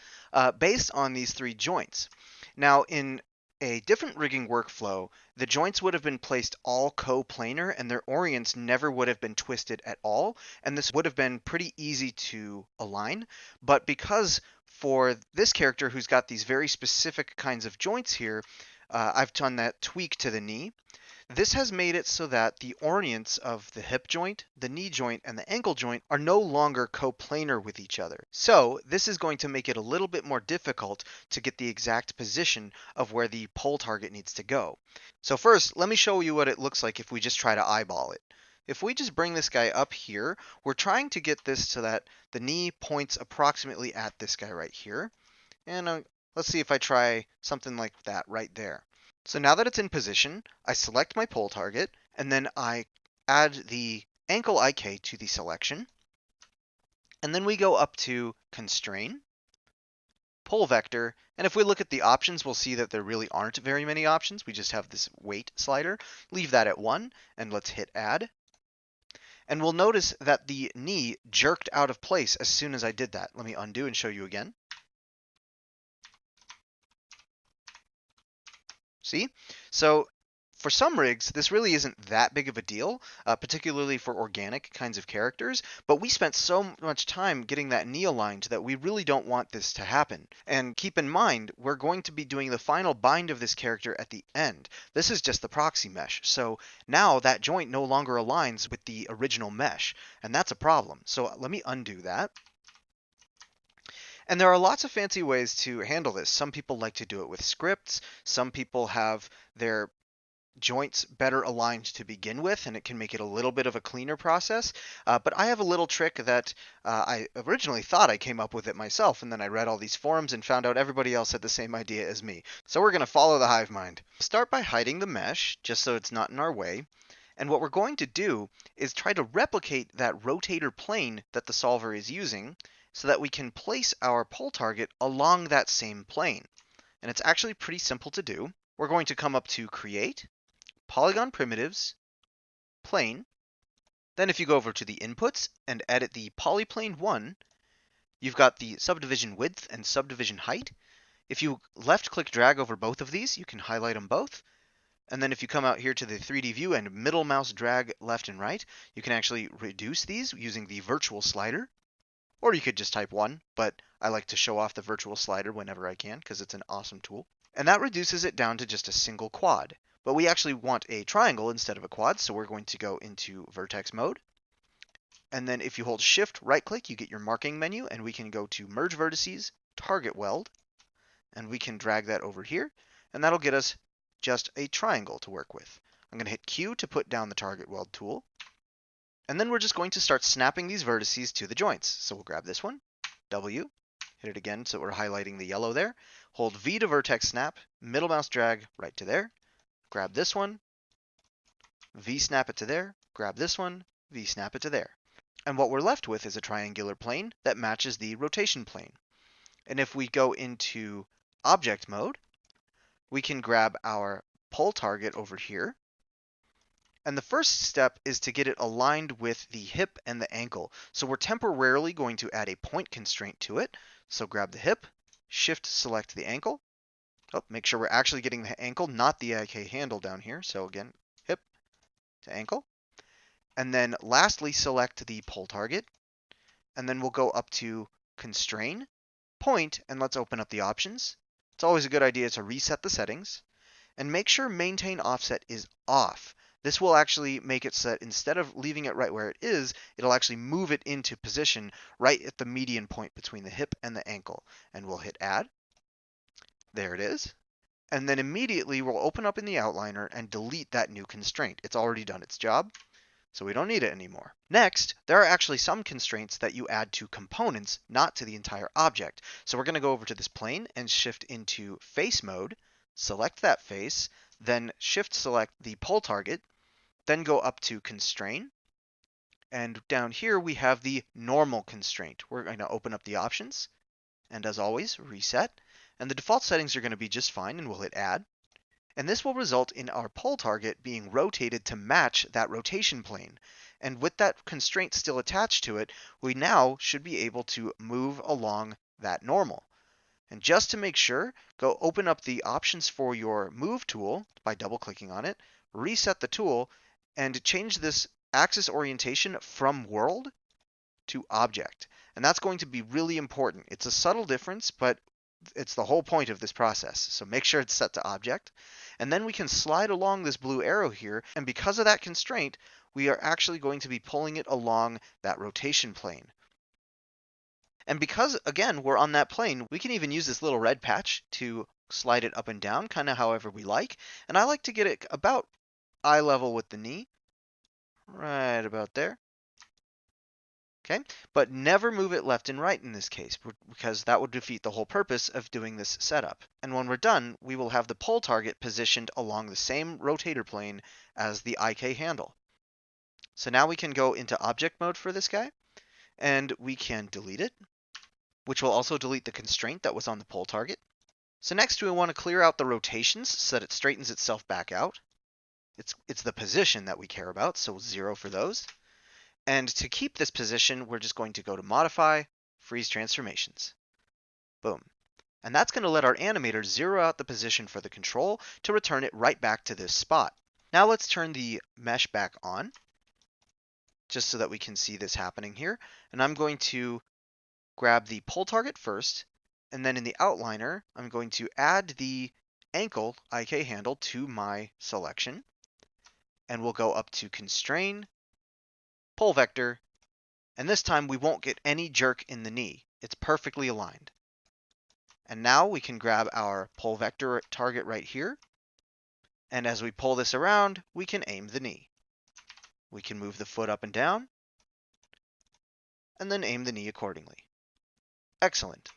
based on these three joints. Now in a different rigging workflow, the joints would have been placed all coplanar and their orients never would have been twisted at all, and this would have been pretty easy to align. But because for this character who's got these very specific kinds of joints here, I've done that tweak to the knee. This has made it so that the orients of the hip joint, the knee joint, and the ankle joint are no longer coplanar with each other. So this is going to make it a little bit more difficult to get the exact position of where the pole target needs to go. So first, let me show you what it looks like if we just try to eyeball it. If we just bring this guy up here, we're trying to get this so that the knee points approximately at this guy right here. And let's see if I try something like that right there. So now that it's in position, I select my pole target, and then I add the ankle IK to the selection. And then we go up to constrain, pole vector, and if we look at the options, we'll see that there really aren't very many options. We just have this weight slider. Leave that at 1, and let's hit add. And we'll notice that the knee jerked out of place as soon as I did that. Let me undo and show you again. See? So for some rigs, this really isn't that big of a deal, particularly for organic kinds of characters, but we spent so much time getting that knee aligned that we really don't want this to happen. And keep in mind, we're going to be doing the final bind of this character at the end. This is just the proxy mesh, so now that joint no longer aligns with the original mesh, and that's a problem. So let me undo that. And there are lots of fancy ways to handle this. Some people like to do it with scripts. Some people have their joints better aligned to begin with, and it can make it a little bit of a cleaner process. But I have a little trick that I originally thought I came up with it myself, and then I read all these forums and found out everybody else had the same idea as me. So we're going to follow the hive mind. Start by hiding the mesh, just so it's not in our way. And what we're going to do is try to replicate that rotator plane that the solver is using, so that we can place our pole target along that same plane. And it's actually pretty simple to do. We're going to come up to Create, Polygon Primitives, Plane. Then if you go over to the Inputs and edit the Polyplane 1, you've got the subdivision width and subdivision height. If you left click drag over both of these, you can highlight them both. And then if you come out here to the 3D view and middle mouse drag left and right, you can actually reduce these using the virtual slider. Or you could just type 1, but I like to show off the virtual slider whenever I can because it's an awesome tool. And that reduces it down to just a single quad. But we actually want a triangle instead of a quad, so we're going to go into vertex mode. And then if you hold shift right click, you get your marking menu, and we can go to merge vertices, target weld, and we can drag that over here, and that'll get us just a triangle to work with. I'm going to hit Q to put down the target weld tool. And then we're just going to start snapping these vertices to the joints. So we'll grab this one, W, hit it again so we're highlighting the yellow there. Hold V to vertex snap, middle mouse drag right to there. Grab this one, V snap it to there. Grab this one, V snap it to there. And what we're left with is a triangular plane that matches the rotation plane. And if we go into object mode, we can grab our pull target over here. And the first step is to get it aligned with the hip and the ankle. So we're temporarily going to add a point constraint to it. So grab the hip, shift select the ankle. Oh, make sure we're actually getting the ankle, not the IK handle down here. So again, hip to ankle. And then lastly, select the pull target. And then we'll go up to constrain, point, and let's open up the options. It's always a good idea to reset the settings. And make sure maintain offset is off. This will actually make it so that instead of leaving it right where it is, it'll actually move it into position right at the median point between the hip and the ankle. And we'll hit add. There it is. And then immediately we'll open up in the outliner and delete that new constraint. It's already done its job, so we don't need it anymore. Next, there are actually some constraints that you add to components, not to the entire object. So we're going to go over to this plane and shift into face mode, select that face, then shift select the pull target, then go up to constrain. And down here we have the normal constraint. We're going to open up the options, and as always, reset. And the default settings are going to be just fine, and we'll hit add. And this will result in our pull target being rotated to match that rotation plane. And with that constraint still attached to it, we now should be able to move along that normal. And just to make sure, go open up the options for your move tool by double clicking on it, reset the tool, and change this axis orientation from world to object. And that's going to be really important. It's a subtle difference, but it's the whole point of this process. So make sure it's set to object. And then we can slide along this blue arrow here. And because of that constraint, we are actually going to be pulling it along that rotation plane. And because, again, we're on that plane, we can even use this little red patch to slide it up and down, kind of however we like. And I like to get it about eye level with the knee, right about there. Okay, but never move it left and right in this case, because that would defeat the whole purpose of doing this setup. And when we're done, we will have the pull target positioned along the same rotator plane as the IK handle. So now we can go into object mode for this guy, and we can delete it, which will also delete the constraint that was on the pull target. So next we want to clear out the rotations so that it straightens itself back out. It's the position that we care about, so 0 for those. And to keep this position, we're just going to go to Modify, Freeze Transformations. Boom. And that's going to let our animator zero out the position for the control to return it right back to this spot. Now let's turn the mesh back on, just so that we can see this happening here. And I'm going to grab the pull target first, and then in the outliner, I'm going to add the ankle IK handle to my selection. And we'll go up to Constrain, Pull Vector, and this time we won't get any jerk in the knee. It's perfectly aligned. And now we can grab our pull vector target right here, and as we pull this around, we can aim the knee. We can move the foot up and down, and then aim the knee accordingly. Excellent.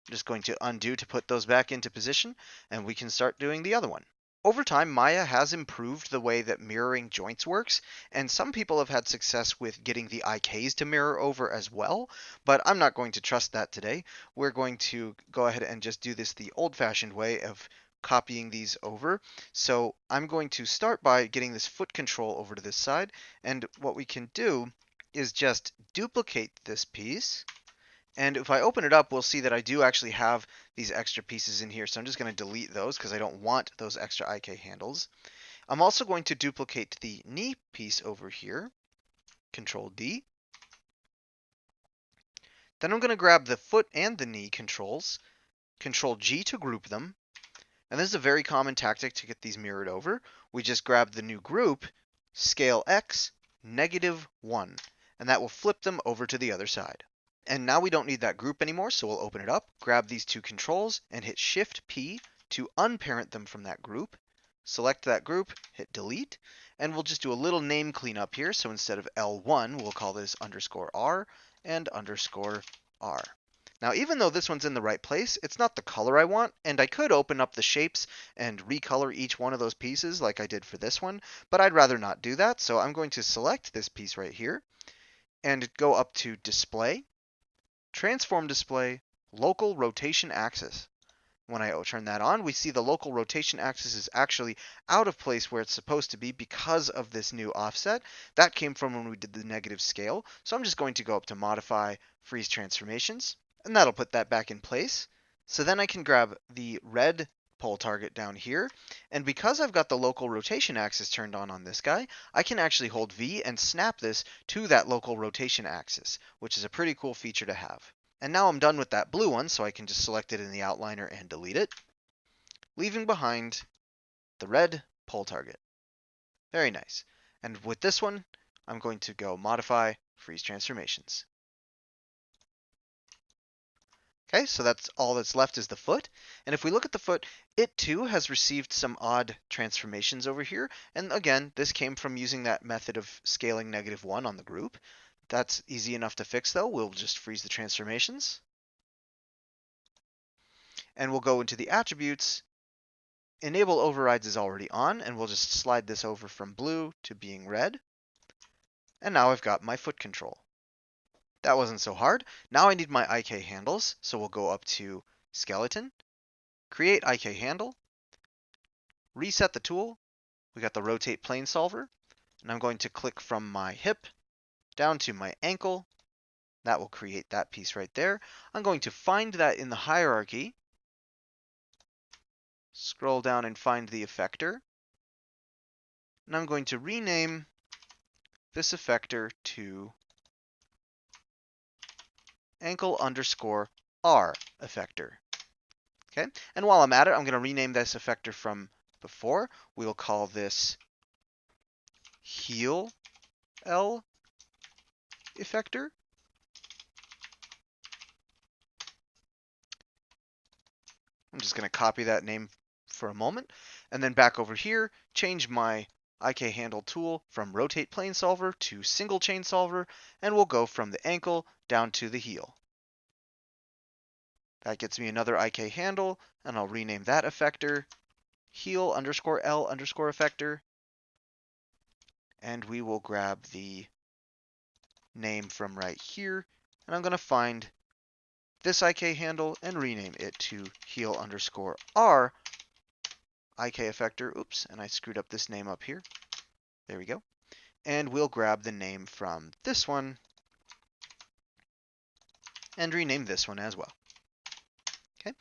I'm just going to undo to put those back into position, and we can start doing the other one. Over time, Maya has improved the way that mirroring joints works, and some people have had success with getting the IKs to mirror over as well, but I'm not going to trust that today. We're going to go ahead and just do this the old-fashioned way of copying these over. So I'm going to start by getting this foot control over to this side, and what we can do is just duplicate this piece And if I open it up, we'll see that I do actually have these extra pieces in here. So I'm just going to delete those because I don't want those extra IK handles. I'm also going to duplicate the knee piece over here, Control D. Then I'm going to grab the foot and the knee controls, Control G to group them. And this is a very common tactic to get these mirrored over. We just grab the new group, scale X, -1, and that will flip them over to the other side. And now we don't need that group anymore, so we'll open it up, grab these two controls, and hit Shift P to unparent them from that group. Select that group, hit delete, and we'll just do a little name cleanup here. So instead of L1, we'll call this _R and _R. Now, even though this one's in the right place, it's not the color I want, and I could open up the shapes and recolor each one of those pieces like I did for this one, but I'd rather not do that. So I'm going to select this piece right here and go up to Display, Transform Display, Local Rotation Axis. When I turn that on, we see the local rotation axis is actually out of place where it's supposed to be because of this new offset. That came from when we did the negative scale. So I'm just going to go up to Modify, Freeze Transformations, and that'll put that back in place. So then I can grab the red pole target down here, and because I've got the local rotation axis turned on this guy, I can actually hold V and snap this to that local rotation axis, which is a pretty cool feature to have. And now I'm done with that blue one, so I can just select it in the outliner and delete it, leaving behind the red pole target. Very nice. And with this one, I'm going to go Modify, Freeze Transformations. Okay, so that's all that's left is the foot. And if we look at the foot, it too has received some odd transformations over here. And again, this came from using that method of scaling -1 on the group. That's easy enough to fix though. We'll just freeze the transformations. And we'll go into the attributes. Enable overrides is already on, and we'll just slide this over from blue to being red. And now I've got my foot control. That wasn't so hard. Now I need my IK handles, so we'll go up to Skeleton, Create IK Handle, reset the tool. We got the Rotate Plane Solver, and I'm going to click from my hip down to my ankle. That will create that piece right there. I'm going to find that in the hierarchy, scroll down and find the effector, and I'm going to rename this effector to ankle_R effector. Okay, and while I'm at it, I'm going to rename this effector from before. We'll call this heel L effector. I'm just going to copy that name for a moment, and then back over here, change my IK handle tool from Rotate Plane Solver to Single Chain Solver, and we'll go from the ankle down to the heel. That gets me another IK handle, and I'll rename that effector heel_L_effector. And we will grab the name from right here, and I'm going to find this IK handle and rename it to heel_R IK effector. Oops, and I screwed up this name up here. There we go. And we'll grab the name from this one and rename this one as well. Okay,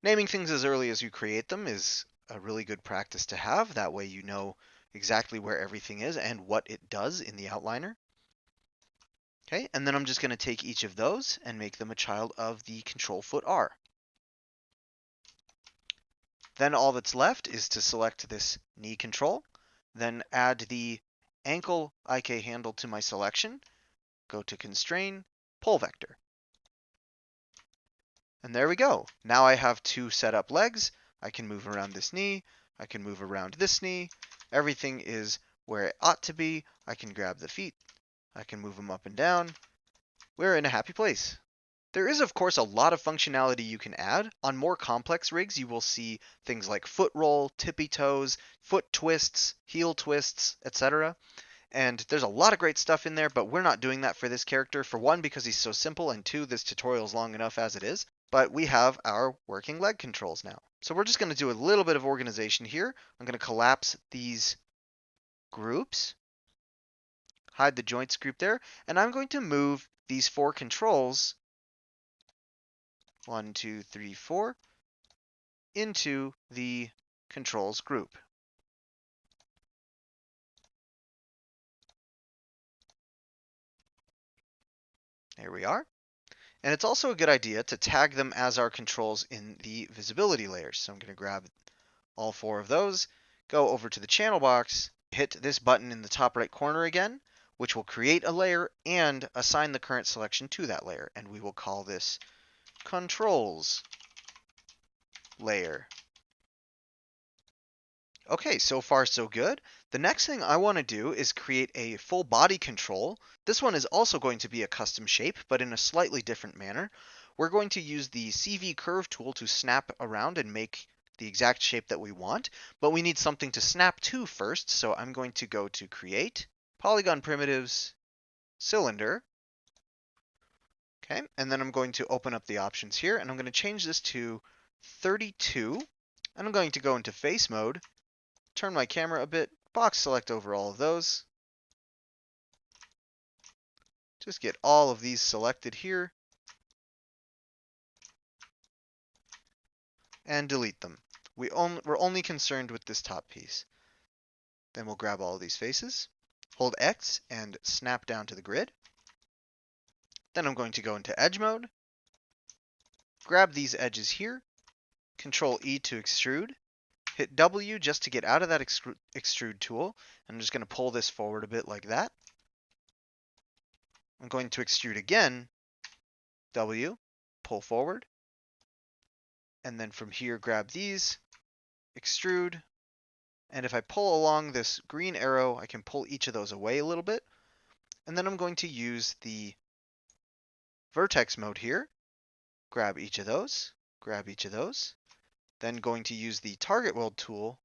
naming things as early as you create them is a really good practice to have. That way you know exactly where everything is and what it does in the outliner. Okay, and then I'm just going to take each of those and make them a child of the control foot R. Then all that's left is to select this knee control, then add the ankle IK handle to my selection, go to Constrain, Pole Vector. And there we go. Now I have two set up legs. I can move around this knee. I can move around this knee. Everything is where it ought to be. I can grab the feet. I can move them up and down. We're in a happy place. There is, of course, a lot of functionality you can add. On more complex rigs, you will see things like foot roll, tippy toes, foot twists, heel twists, etc. And there's a lot of great stuff in there, but we're not doing that for this character. For one, because he's so simple, and two, this tutorial is long enough as it is. But we have our working leg controls now. So we're just going to do a little bit of organization here. I'm going to collapse these groups, hide the joints group there, and I'm going to move these four controls 1, 2, 3, 4 into the controls group. There we are. And it's also a good idea to tag them as our controls in the visibility layers. So I'm going to grab all 4 of those, go over to the channel box, hit this button in the top right corner again, which will create a layer and assign the current selection to that layer. And we will call this controls layer. Okay, so far so good. The next thing I want to do is create a full body control. This one is also going to be a custom shape, but in a slightly different manner. We're going to use the CV curve tool to snap around and make the exact shape that we want, but we need something to snap to first, so I'm going to go to Create, Polygon Primitives, Cylinder. Okay, and then I'm going to open up the options here, and I'm going to change this to 32, and I'm going to go into Face Mode, turn my camera a bit, box select over all of those. Just get all of these selected here. And delete them. We're only concerned with this top piece. Then we'll grab all of these faces, hold X and snap down to the grid. Then I'm going to go into edge mode, grab these edges here, Control E to extrude, hit W just to get out of that extrude tool. I'm just going to pull this forward a bit like that. I'm going to extrude again, W, pull forward, and then from here grab these, extrude, and if I pull along this green arrow, I can pull each of those away a little bit, and then I'm going to use the vertex mode here, grab each of those, then going to use the target weld tool,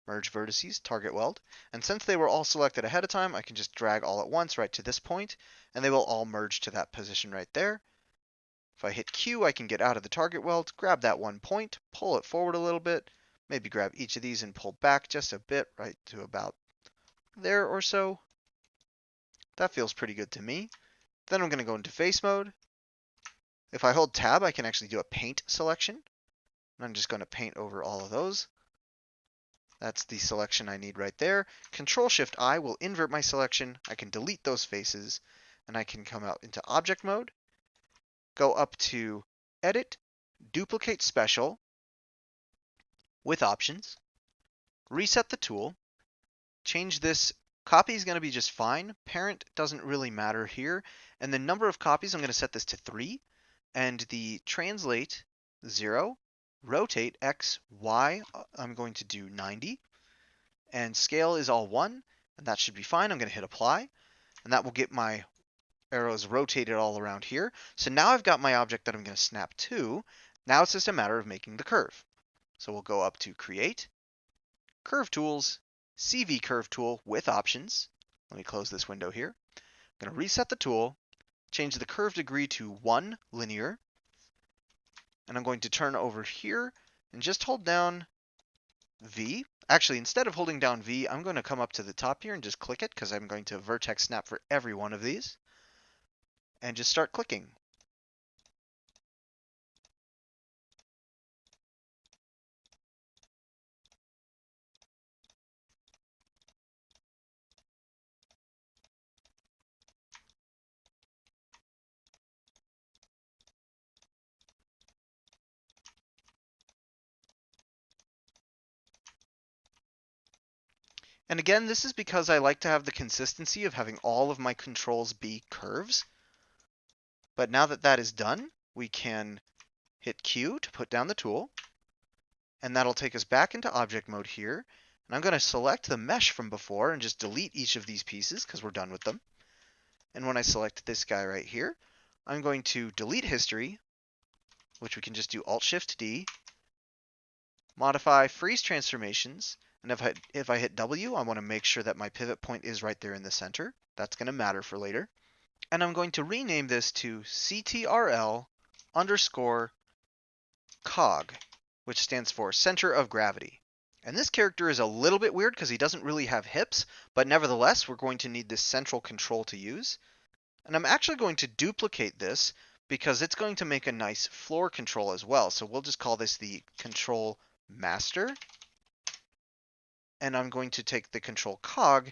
merge vertices, target weld, and since they were all selected ahead of time, I can just drag all at once right to this point, and they will all merge to that position right there. If I hit Q, I can get out of the target weld, grab that one point, pull it forward a little bit, maybe grab each of these and pull back just a bit, right to about there or so. That feels pretty good to me. Then I'm going to go into face mode. If I hold tab, I can actually do a paint selection. And I'm just going to paint over all of those. That's the selection I need right there. Control Shift I will invert my selection. I can delete those faces, and I can come out into object mode, go up to Edit, Duplicate Special with options, reset the tool, change this. Copy is going to be just fine. Parent doesn't really matter here. And the number of copies, I'm going to set this to 3. And the translate 0, rotate X, Y, I'm going to do 90. And scale is all 1, and that should be fine. I'm going to hit apply, and that will get my arrows rotated all around here. So now I've got my object that I'm going to snap to. Now it's just a matter of making the curve. So we'll go up to Create, Curve Tools, CV Curve Tool with options. Let me close this window here. I'm going to reset the tool, change the curve degree to 1 linear, and I'm going to turn over here and just hold down V. Actually, instead of holding down V, I'm going to come up to the top here and just click it because I'm going to vertex snap for every one of these and just start clicking. And again, this is because I like to have the consistency of having all of my controls be curves. But now that that is done, we can hit Q to put down the tool. And that'll take us back into object mode here. And I'm going to select the mesh from before and just delete each of these pieces because we're done with them. And when I select this guy right here, I'm going to delete history, which we can just do Alt-Shift-D, modify freeze transformations, and if I hit W, I want to make sure that my pivot point is right there in the center. That's going to matter for later. And I'm going to rename this to CTRL underscore cog, which stands for center of gravity. And this character is a little bit weird because he doesn't really have hips, but nevertheless, we're going to need this central control to use. And I'm actually going to duplicate this because it's going to make a nice floor control as well. So we'll just call this the control master. And I'm going to take the control cog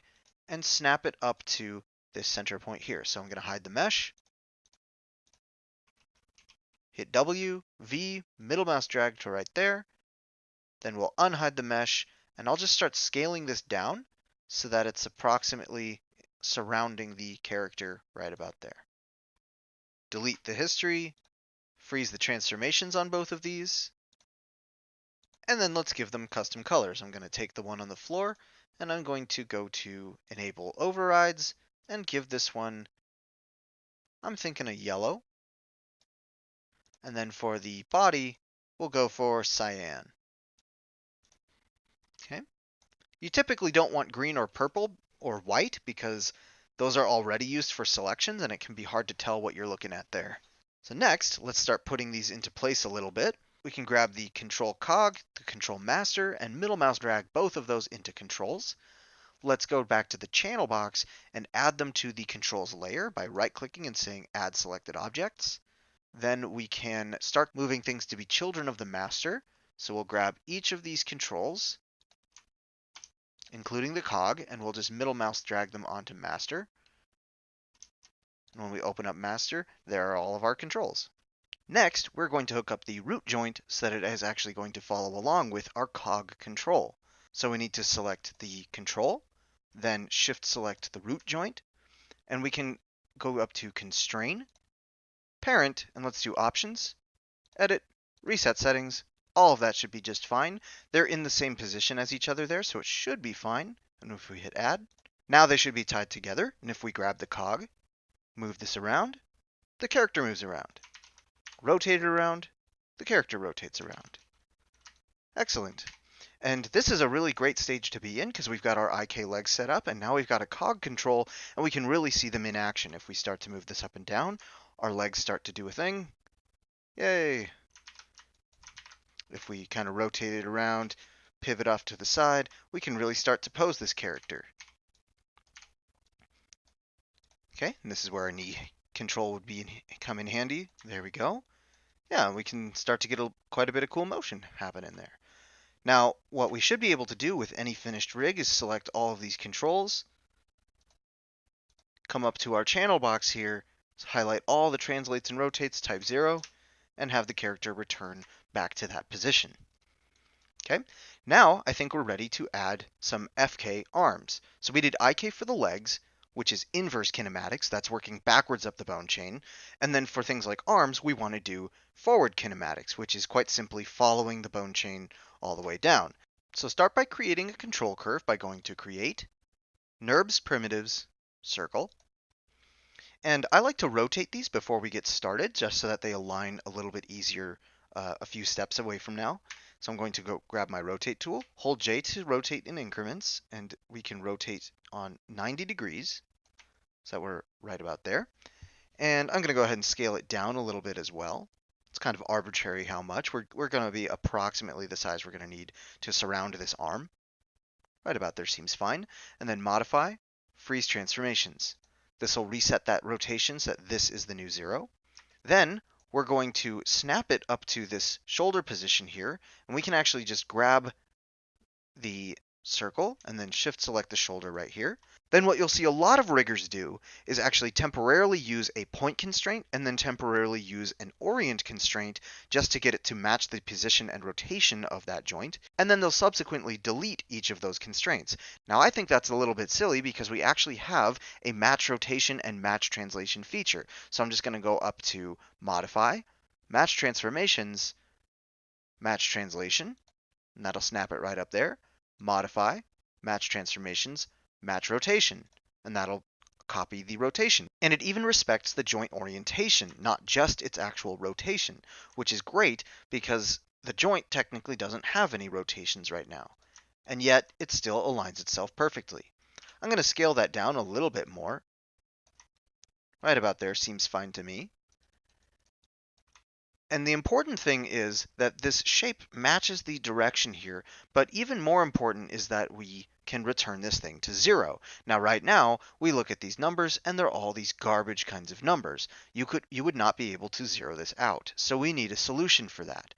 and snap it up to this center point here. So I'm going to hide the mesh, hit W, V, middle mouse drag to right there. Then we'll unhide the mesh, and I'll just start scaling this down so that it's approximately surrounding the character right about there. Delete the history, freeze the transformations on both of these, and then let's give them custom colors. I'm going to take the one on the floor, and I'm going to go to Enable Overrides, and give this one, I'm thinking a yellow. And then for the body, we'll go for cyan. Okay. You typically don't want green or purple or white because those are already used for selections and it can be hard to tell what you're looking at there. So next, let's start putting these into place a little bit. We can grab the control cog, the control master, and middle mouse drag both of those into controls. Let's go back to the channel box and add them to the controls layer by right-clicking and saying Add Selected Objects. Then we can start moving things to be children of the master. So we'll grab each of these controls, including the cog, and we'll just middle mouse drag them onto master. And when we open up master, there are all of our controls. Next, we're going to hook up the root joint so that it is actually going to follow along with our cog control. So we need to select the control, then shift select the root joint, and we can go up to constrain, parent, and let's do options, edit, reset settings. All of that should be just fine. They're in the same position as each other there, so it should be fine. And if we hit add, now they should be tied together. And if we grab the cog, move this around, the character moves around. Rotate it around, the character rotates around. Excellent. And this is a really great stage to be in because we've got our IK legs set up and now we've got a cog control and we can really see them in action. If we start to move this up and down, our legs start to do a thing. Yay! If we kind of rotate it around, pivot off to the side, we can really start to pose this character. Okay, and this is where our knee control would come in handy. There we go. Yeah, we can start to get quite a bit of cool motion happening there. Now, what we should be able to do with any finished rig is select all of these controls, come up to our channel box here, highlight all the translates and rotates, type 0, and have the character return back to that position. Okay, now I think we're ready to add some FK arms. So we did IK for the legs, which is inverse kinematics, that's working backwards up the bone chain. And then for things like arms, we want to do forward kinematics, which is quite simply following the bone chain all the way down. So start by creating a control curve by going to Create, NURBS Primitives, Circle. And I like to rotate these before we get started, just so that they align a little bit easier a few steps away from now. So I'm going to go grab my rotate tool, hold J to rotate in increments, and we can rotate on 90 degrees. So we're right about there. And I'm going to go ahead and scale it down a little bit as well. It's kind of arbitrary how much. We're going to be approximately the size we're going to need to surround this arm. Right about there seems fine. And then modify, freeze transformations. This will reset that rotation so that this is the new 0. Then we're going to snap it up to this shoulder position here, and we can actually just grab the circle and then shift select the shoulder right here. Then what you'll see a lot of riggers do is actually temporarily use a point constraint and then temporarily use an orient constraint just to get it to match the position and rotation of that joint, and then they'll subsequently delete each of those constraints. Now I think that's a little bit silly because we actually have a match rotation and match translation feature. So I'm just going to go up to Modify, Match Transformations, Match Translation, and that'll snap it right up there. Modify, Match Transformations, Match Rotation, and that'll copy the rotation. And it even respects the joint orientation, not just its actual rotation, which is great because the joint technically doesn't have any rotations right now. And yet it still aligns itself perfectly. I'm going to scale that down a little bit more. Right about there seems fine to me. And the important thing is that this shape matches the direction here, but even more important is that we can return this thing to 0. Now right now, we look at these numbers and they're all these garbage kinds of numbers. You would not be able to zero this out. So we need a solution for that.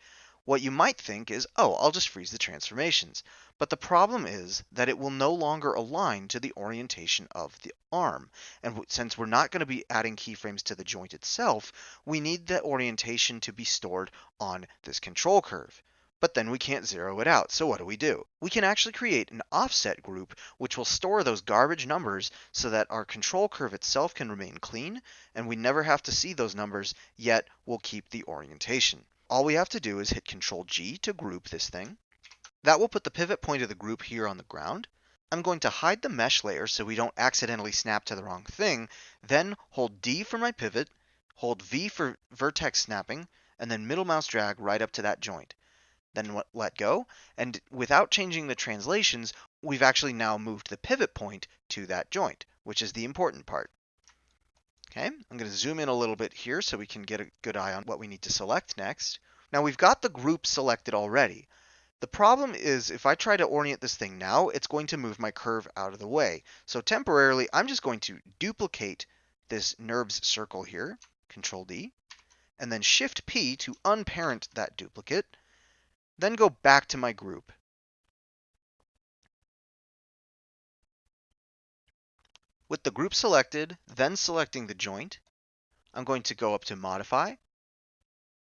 What you might think is, oh, I'll just freeze the transformations. But the problem is that it will no longer align to the orientation of the arm. And since we're not going to be adding keyframes to the joint itself, we need the orientation to be stored on this control curve. But then we can't zero it out, so what do? We can actually create an offset group which will store those garbage numbers so that our control curve itself can remain clean, and we never have to see those numbers, yet we'll keep the orientation. All we have to do is hit Control G to group this thing. That will put the pivot point of the group here on the ground. I'm going to hide the mesh layer so we don't accidentally snap to the wrong thing, then hold D for my pivot, hold V for vertex snapping, and then middle mouse drag right up to that joint. Then let go, and without changing the translations, we've actually now moved the pivot point to that joint, which is the important part. Okay, I'm going to zoom in a little bit here so we can get a good eye on what we need to select next. Now we've got the group selected already. The problem is if I try to orient this thing now, it's going to move my curve out of the way. So temporarily, I'm just going to duplicate this NURBS circle here, Control D, and then Shift P to unparent that duplicate, then go back to my group. With the group selected, then selecting the joint, I'm going to go up to Modify,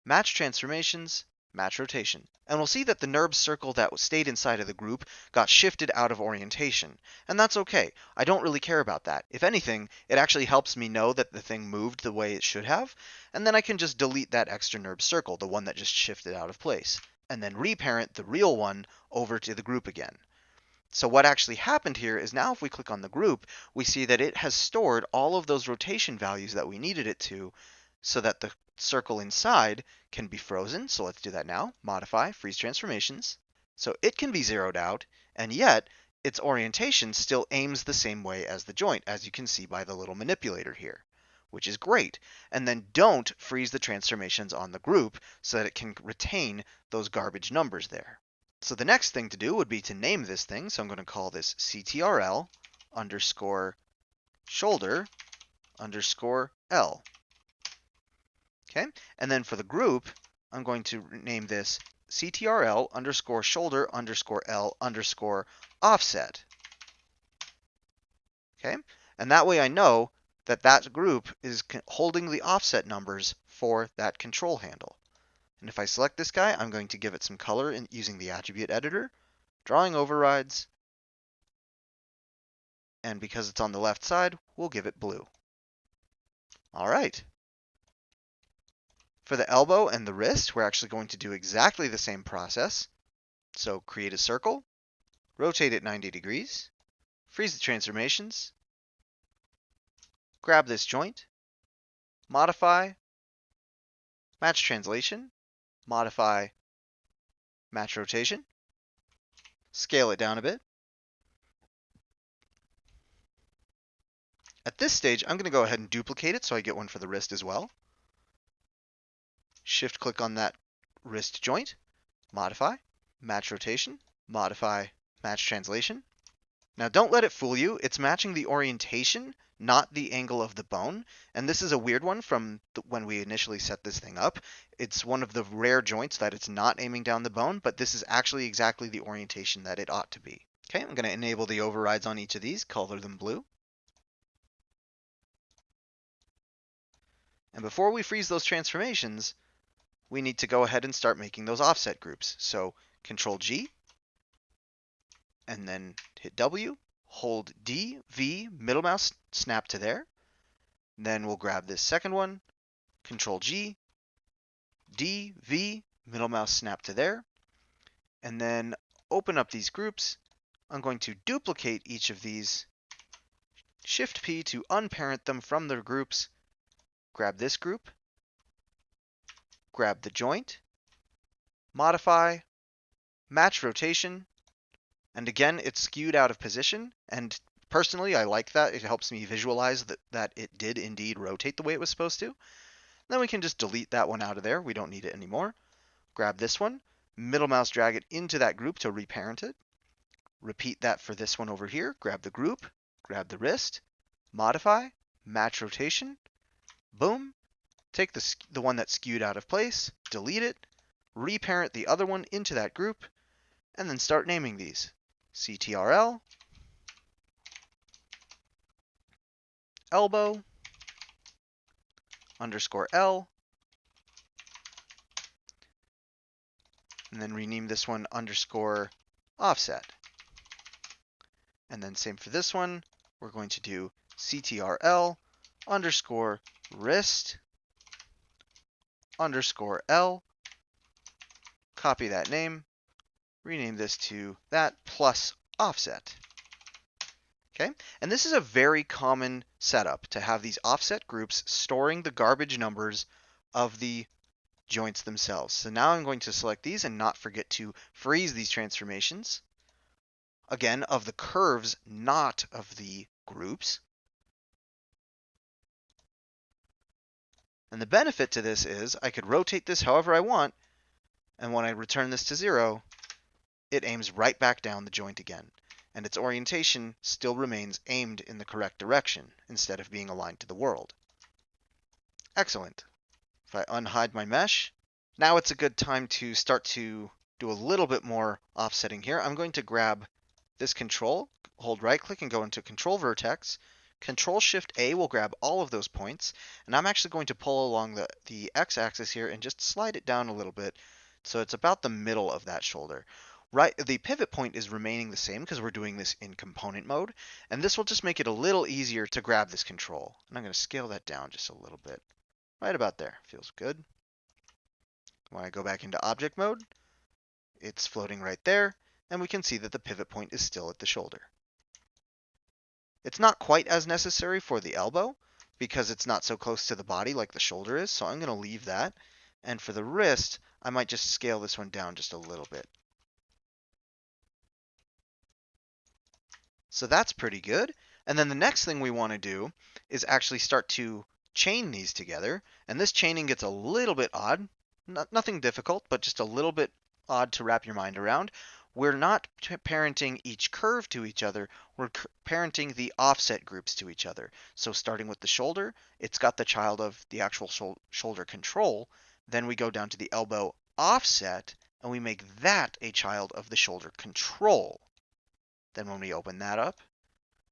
Match Transformations, Match Rotation. And we'll see that the NURBS circle that stayed inside of the group got shifted out of orientation. And that's okay. I don't really care about that. If anything, it actually helps me know that the thing moved the way it should have, and then I can just delete that extra NURBS circle, the one that just shifted out of place, and then reparent the real one over to the group again. So what actually happened here is now if we click on the group, we see that it has stored all of those rotation values that we needed it to so that the circle inside can be frozen. So let's do that now. Modify, freeze transformations. So it can be zeroed out, and yet its orientation still aims the same way as the joint, as you can see by the little manipulator here, which is great. And then don't freeze the transformations on the group so that it can retain those garbage numbers there. So the next thing to do would be to name this thing. So I'm going to call this CTRL underscore shoulder underscore L. Okay, and then for the group, I'm going to name this CTRL underscore shoulder underscore L underscore offset. Okay, and that way I know that that group is holding the offset numbers for that control handle. And if I select this guy, I'm going to give it some color using the attribute editor, drawing overrides, and because it's on the left side, we'll give it blue. All right. For the elbow and the wrist, we're actually going to do exactly the same process. So create a circle, rotate it 90 degrees, freeze the transformations, grab this joint, modify, match translation, modify, match rotation, scale it down a bit. At this stage, I'm going to go ahead and duplicate it so I get one for the wrist as well. Shift click on that wrist joint, modify, match rotation, modify, match translation. Now don't let it fool you, it's matching the orientation, not the angle of the bone. And this is a weird one from when we initially set this thing up. It's one of the rare joints that it's not aiming down the bone, but this is actually exactly the orientation that it ought to be. Okay, I'm going to enable the overrides on each of these, color them blue. And before we freeze those transformations, we need to go ahead and start making those offset groups. So Control G, and then hit W, hold D, V, middle mouse, snap to there. Then we'll grab this second one, Control G, D, V, middle mouse, snap to there. And then open up these groups. I'm going to duplicate each of these, Shift P to unparent them from their groups, grab this group, grab the joint, modify, match rotation, and again, it's skewed out of position, and personally, I like that. It helps me visualize that it did indeed rotate the way it was supposed to. Then we can just delete that one out of there. We don't need it anymore. Grab this one, middle mouse drag it into that group to reparent it. Repeat that for this one over here. Grab the group, grab the wrist, modify, match rotation, boom. Take the one that's skewed out of place, delete it, reparent the other one into that group, and then start naming these. CTRL, elbow, underscore L, and then rename this one underscore offset. And then same for this one, we're going to do CTRL underscore wrist underscore L, copy that name, rename this to that plus offset. Okay, and this is a very common setup to have these offset groups storing the garbage numbers of the joints themselves. So now I'm going to select these and not forget to freeze these transformations. Again, of the curves, not of the groups. And the benefit to this is I could rotate this however I want, and when I return this to 0, it aims right back down the joint again. And its orientation still remains aimed in the correct direction instead of being aligned to the world. Excellent. If I unhide my mesh, now it's a good time to start to do a little bit more offsetting here. I'm going to grab this control, hold right click and go into control vertex. Control Shift A will grab all of those points, and I'm actually going to pull along the x-axis here and just slide it down a little bit so it's about the middle of that shoulder. Right, the pivot point is remaining the same because we're doing this in component mode, and this will just make it a little easier to grab this control. And I'm going to scale that down just a little bit. Right about there. Feels good. When I go back into object mode, it's floating right there, and we can see that the pivot point is still at the shoulder. It's not quite as necessary for the elbow because it's not so close to the body like the shoulder is, so I'm going to leave that. And for the wrist, I might just scale this one down just a little bit. So that's pretty good. And then the next thing we want to do is actually start to chain these together. And this chaining gets a little bit odd. Nothing difficult, but just a little bit odd to wrap your mind around. We're not parenting each curve to each other, we're parenting the offset groups to each other. So starting with the shoulder, it's got the child of the actual shoulder control. Then we go down to the elbow offset, and we make that a child of the shoulder control. Then when we open that up,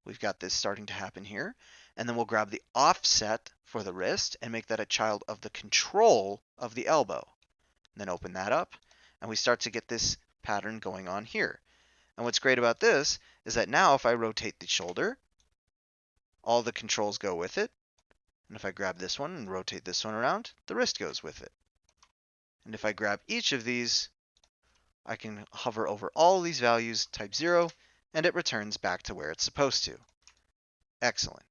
we've got this starting to happen here. And then we'll grab the offset for the wrist and make that a child of the control of the elbow. And then open that up, and we start to get this pattern going on here. And what's great about this is that now if I rotate the shoulder, all the controls go with it. And if I grab this one and rotate this one around, the wrist goes with it. And if I grab each of these, I can hover over all of these values, type 0, and it returns back to where it's supposed to. Excellent.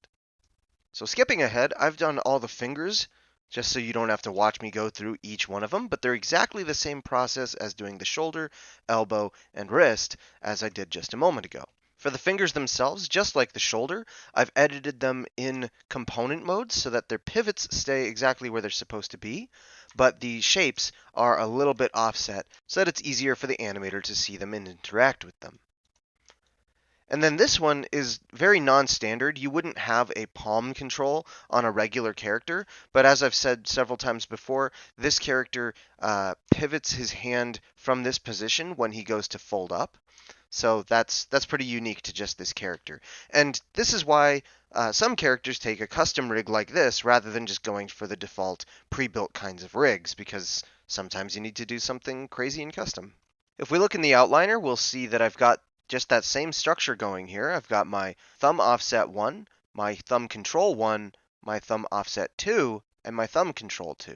So skipping ahead, I've done all the fingers just so you don't have to watch me go through each one of them, but they're exactly the same process as doing the shoulder, elbow, and wrist as I did just a moment ago. For the fingers themselves, just like the shoulder, I've edited them in component mode so that their pivots stay exactly where they're supposed to be, but the shapes are a little bit offset so that it's easier for the animator to see them and interact with them. And then this one is very non-standard. You wouldn't have a palm control on a regular character, but as I've said several times before, this character pivots his hand from this position when he goes to fold up. So that's pretty unique to just this character. And this is why some characters take a custom rig like this rather than just going for the default pre-built kinds of rigs, because sometimes you need to do something crazy and custom. If we look in the outliner, we'll see that I've got just that same structure going here. I've got my thumb offset 1, my thumb control 1, my thumb offset 2, and my thumb control 2.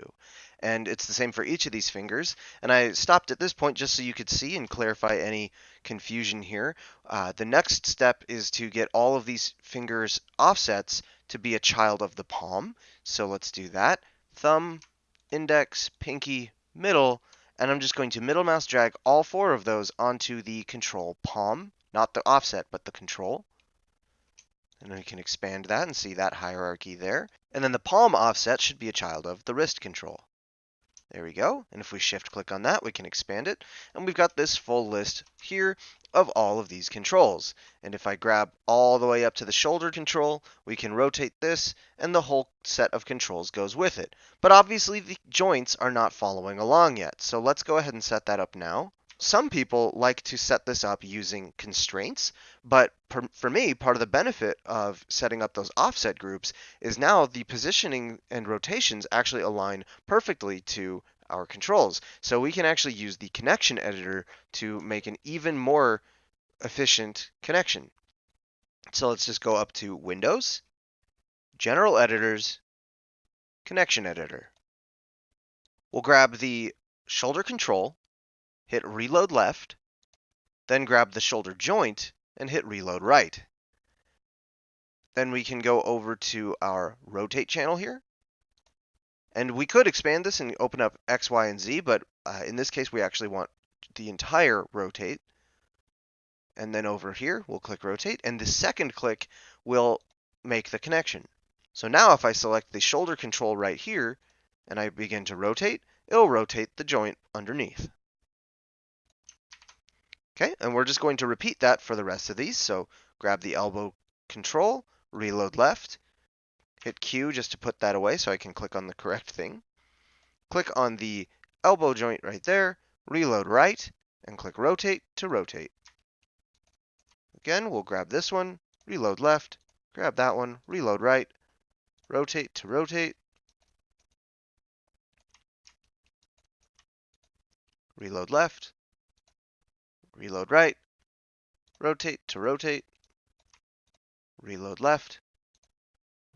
And it's the same for each of these fingers. And I stopped at this point just so you could see and clarify any confusion here. The next step is to get all of these fingers offsets to be a child of the palm. So let's do that. Thumb, index, pinky, middle, and I'm just going to middle mouse drag all 4 of those onto the control palm, not the offset, but the control. And we can expand that and see that hierarchy there. And then the palm offset should be a child of the wrist control. There we go. And if we shift click on that, we can expand it. And we've got this full list here of all of these controls. And if I grab all the way up to the shoulder control, we can rotate this and the whole set of controls goes with it. But obviously the joints are not following along yet. So let's go ahead and set that up now. Some people like to set this up using constraints, but for me, part of the benefit of setting up those offset groups is now the positioning and rotations actually align perfectly to our controls. So we can actually use the connection editor to make an even more efficient connection. So let's just go up to Windows, General Editors, Connection Editor. We'll grab the shoulder control, hit reload left, then grab the shoulder joint and hit reload right. Then we can go over to our rotate channel here. And we could expand this and open up X, Y, and Z, but in this case we actually want the entire rotate. And then over here we'll click rotate, and the second click will make the connection. So now if I select the shoulder control right here and I begin to rotate, it'll rotate the joint underneath. Okay, and we're just going to repeat that for the rest of these. So grab the elbow control, reload left, hit Q just to put that away so I can click on the correct thing. Click on the elbow joint right there, reload right, and click rotate to rotate. Again, we'll grab this one, reload left, grab that one, reload right, rotate to rotate, reload left, reload right, rotate to rotate, reload left,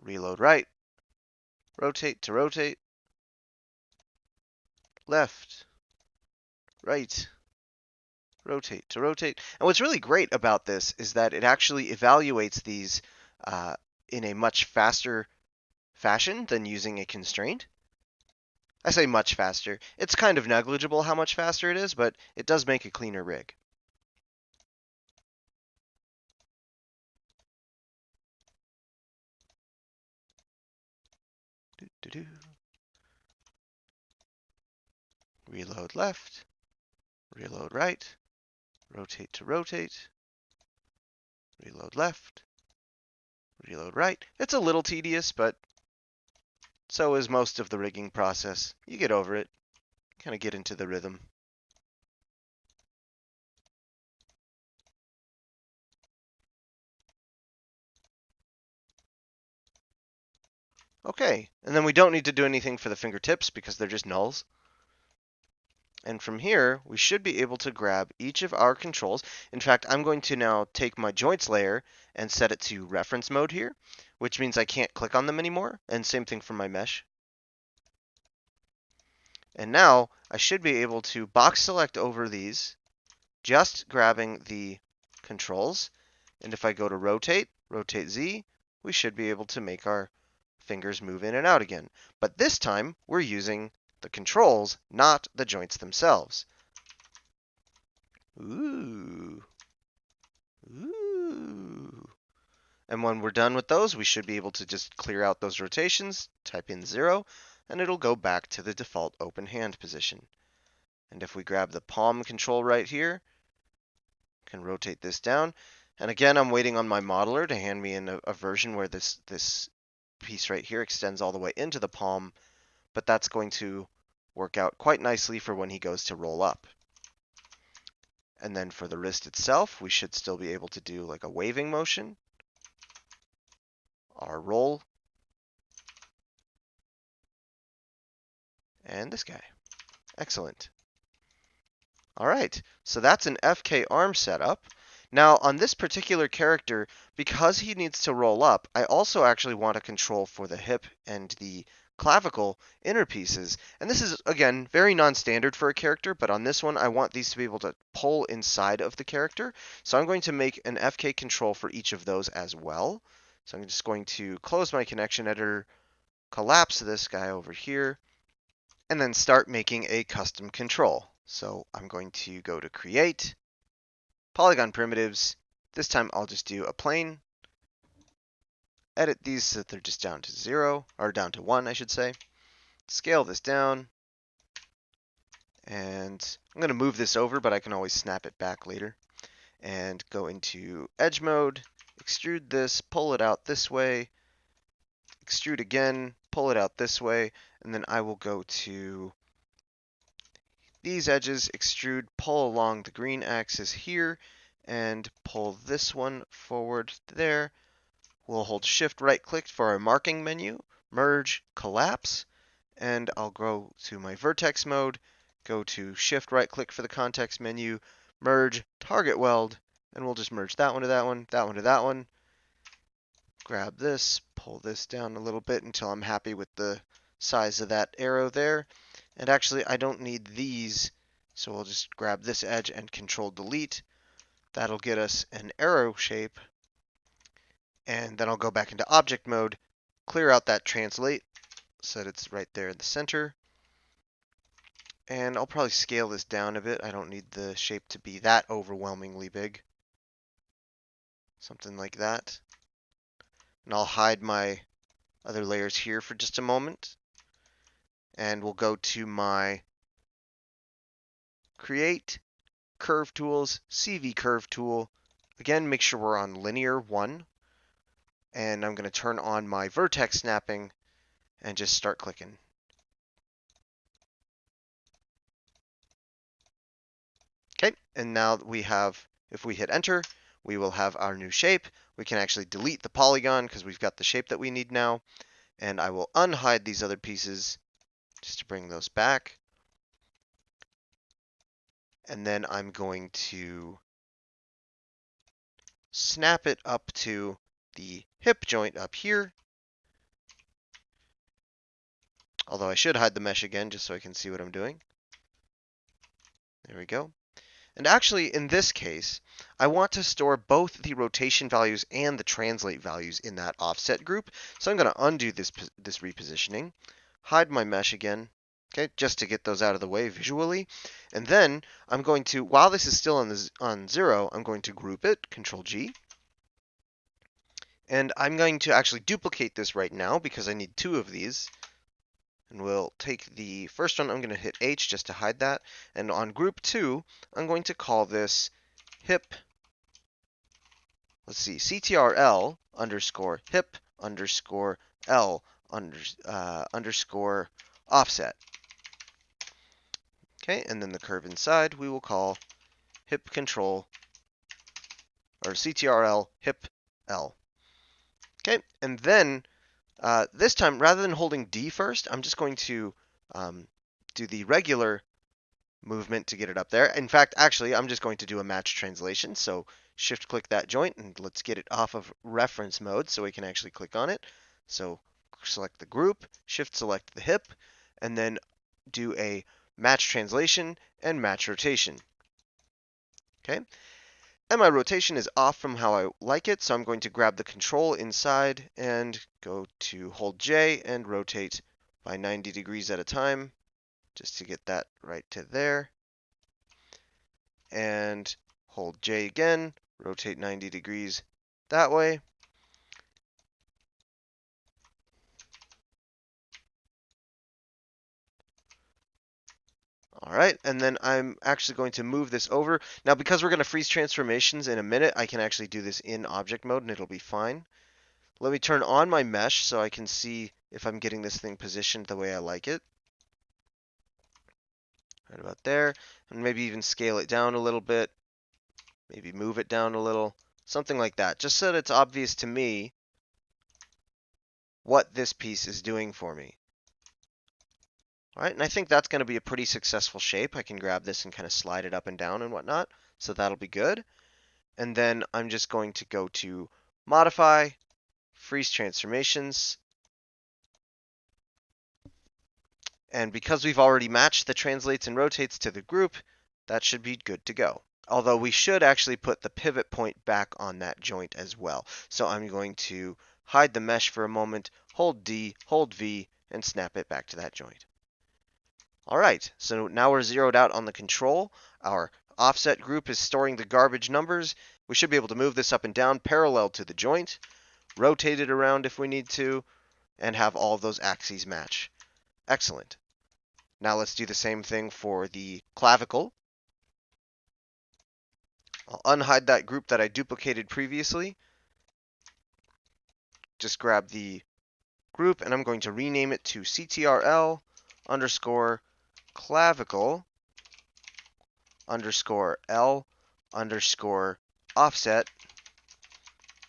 reload right, rotate to rotate, left, right, rotate to rotate. And what's really great about this is that it actually evaluates these in a much faster fashion than using a constraint. I say much faster. It's kind of negligible how much faster it is, but it does make a cleaner rig. Reload left, reload right, rotate to rotate, reload left, reload right. It's a little tedious, but so is most of the rigging process. You get over it, kind of get into the rhythm. Okay, and then we don't need to do anything for the fingertips because they're just nulls. And from here, we should be able to grab each of our controls. In fact, I'm going to now take my joints layer and set it to reference mode here, which means I can't click on them anymore. And same thing for my mesh. And now I should be able to box select over these, just grabbing the controls. And if I go to rotate, rotate Z, we should be able to make our fingers move in and out again. But this time we're using the controls, not the joints themselves. Ooh. Ooh. And when we're done with those, we should be able to just clear out those rotations, type in 0, and it'll go back to the default open hand position. And if we grab the palm control right here, can rotate this down. And again, I'm waiting on my modeler to hand me in a version where this piece right here extends all the way into the palm, but that's going to work out quite nicely for when he goes to roll up. And then for the wrist itself, we should still be able to do like a waving motion, our roll, and this guy. Excellent. All right, so that's an FK arm setup. Now on this particular character, because he needs to roll up, I also actually want a control for the hip and the clavicle inner pieces. And this is, again, very non-standard for a character, but on this one, I want these to be able to pull inside of the character. So I'm going to make an FK control for each of those as well. So I'm just going to close my connection editor, collapse this guy over here, and then start making a custom control. So I'm going to go to Create, Polygon Primitives. This time I'll just do a plane, edit these so that they're just down to 0, or down to 1, I should say. Scale this down. And I'm going to move this over, but I can always snap it back later. And go into edge mode, extrude this, pull it out this way, extrude again, pull it out this way, and then I will go to these edges, extrude, pull along the green axis here, and pull this one forward there. We'll hold shift right click for our marking menu, merge, collapse, and I'll go to my vertex mode, go to shift right click for the context menu, merge, target weld, and we'll just merge that one to that one, that one to that one. Grab this, pull this down a little bit until I'm happy with the size of that arrow there. And actually, I don't need these, so we'll just grab this edge and control delete. That'll get us an arrow shape. And then I'll go back into object mode, clear out that translate so that it's right there in the center. And I'll probably scale this down a bit. I don't need the shape to be that overwhelmingly big. Something like that. And I'll hide my other layers here for just a moment. And we'll go to my Create, Curve Tools, CV Curve Tool. Again, make sure we're on Linear 1. And I'm going to turn on my vertex snapping and just start clicking. Okay, and now we have, if we hit enter, we will have our new shape. We can actually delete the polygon because we've got the shape that we need now. And I will unhide these other pieces just to bring those back. And then I'm going to snap it up to the hip joint up here. Although I should hide the mesh again just so I can see what I'm doing. There we go. And actually, in this case, I want to store both the rotation values and the translate values in that offset group. So I'm going to undo this repositioning, hide my mesh again, okay, just to get those out of the way visually. And then I'm going to, while this is still on 0, I'm going to group it, Control G. And I'm going to actually duplicate this right now because I need 2 of these. And we'll take the first one, I'm going to hit H just to hide that. And on group 2, I'm going to call this hip, let's see, CTRL underscore hip underscore L underscore offset. Okay, and then the curve inside we will call hip control, or CTRL hip L. Okay, and then this time, rather than holding D first, I'm just going to do the regular movement to get it up there. In fact, actually, I'm just going to do a match translation. So shift-click that joint, and let's get it off of reference mode so we can actually click on it. So select the group, shift-select the hip, and then do a match translation and match rotation. Okay. And my rotation is off from how I like it, so I'm going to grab the control inside and go to hold J and rotate by 90 degrees at a time, just to get that right to there. And hold J again, rotate 90 degrees that way. All right, and then I'm actually going to move this over. Now, because we're going to freeze transformations in a minute, I can actually do this in object mode and it'll be fine. Let me turn on my mesh so I can see if I'm getting this thing positioned the way I like it. Right about there, and maybe even scale it down a little bit. Maybe move it down a little, something like that, just so that it's obvious to me what this piece is doing for me. All right, and I think that's going to be a pretty successful shape. I can grab this and kind of slide it up and down and whatnot, so that'll be good. And then I'm just going to go to Modify, Freeze Transformations. And because we've already matched the translates and rotates to the group, that should be good to go. Although we should actually put the pivot point back on that joint as well. So I'm going to hide the mesh for a moment, hold D, hold V, and snap it back to that joint. All right, so now we're zeroed out on the control. Our offset group is storing the garbage numbers. We should be able to move this up and down parallel to the joint. rotate it around if we need to, and have all of those axes match. Excellent. Now let's do the same thing for the clavicle. I'll unhide that group that I duplicated previously. Just grab the group and I'm going to rename it to CTRL underscore clavicle underscore L underscore offset,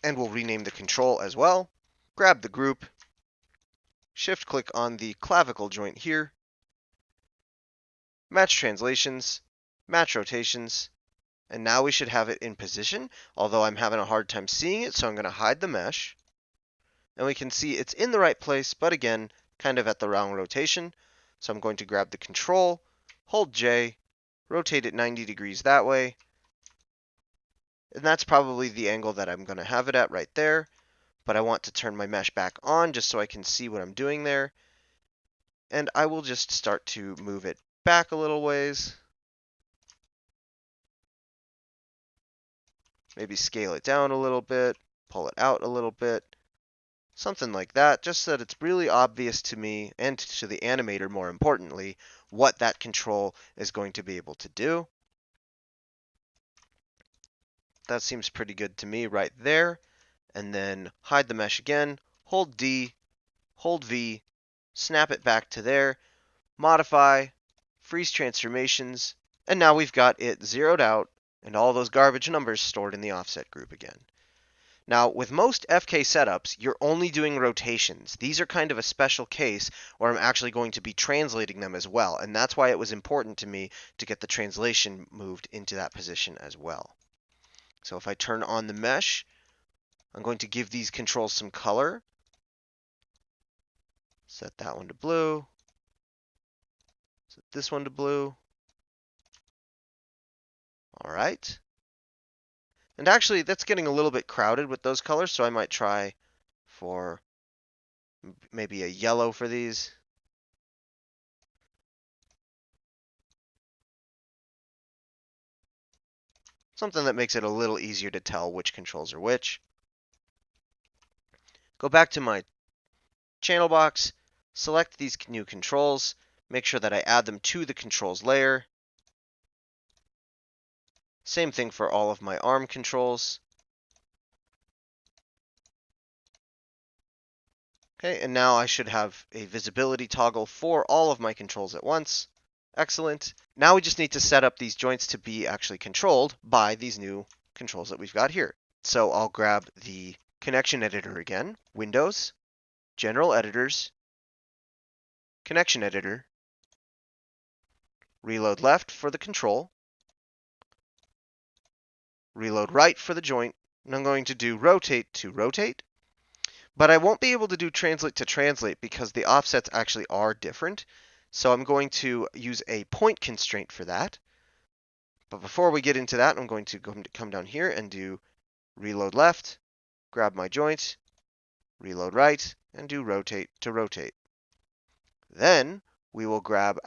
and we'll rename the control as well. Grab the group, shift click on the clavicle joint here, match translations, match rotations, and now we should have it in position, although I'm having a hard time seeing it, so I'm going to hide the mesh. And we can see it's in the right place, but again, kind of at the wrong rotation. So I'm going to grab the control, hold J, rotate it 90 degrees that way. And that's probably the angle that I'm going to have it at right there. But I want to turn my mesh back on just so I can see what I'm doing there. And I will just start to move it back a little ways. Maybe scale it down a little bit, pull it out a little bit. Something like that, just so that it's really obvious to me and to the animator, more importantly, what that control is going to be able to do. That seems pretty good to me right there. And then hide the mesh again, hold D, hold V, snap it back to there, modify, freeze transformations, and now we've got it zeroed out and all those garbage numbers stored in the offset group again. Now, with most FK setups, you're only doing rotations. These are kind of a special case where I'm actually going to be translating them as well, and that's why it was important to me to get the translation moved into that position as well. So if I turn on the mesh, I'm going to give these controls some color. Set that one to blue. Set this one to blue. All right. And actually, that's getting a little bit crowded with those colors, so I might try for maybe a yellow for these. Something that makes it a little easier to tell which controls are which. Go back to my channel box, select these new controls, make sure that I add them to the controls layer. Same thing for all of my ARM controls. Okay, and now I should have a visibility toggle for all of my controls at once. Excellent. Now we just need to set up these joints to be actually controlled by these new controls that we've got here. So I'll grab the connection editor again, Windows, General Editors, Connection Editor, reload left for the control, reload right for the joint, and I'm going to do rotate to rotate. But I won't be able to do translate to translate because the offsets actually are different. So I'm going to use a point constraint for that. But before we get into that, I'm going to come down here and do reload left, grab my joint, reload right, and do rotate to rotate. Then we will grab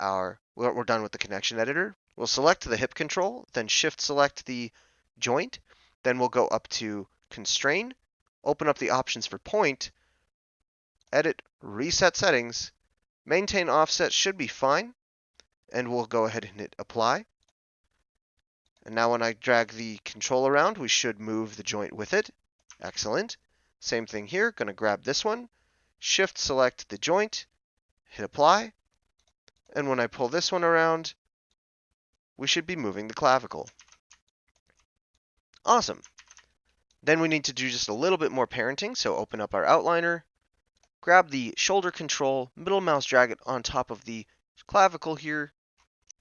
we're done with the connection editor. We'll select the hip control, then shift select the joint. Then we'll go up to constrain, open up the options for point, edit, reset settings, maintain offset should be fine, and we'll go ahead and hit apply. And now when I drag the control around, we should move the joint with it. Excellent. Same thing here, going to grab this one, shift select the joint, hit apply, and when I pull this one around, we should be moving the clavicle. Awesome. Then we need to do just a little bit more parenting, so open up our outliner, grab the shoulder control, middle mouse drag it on top of the clavicle here,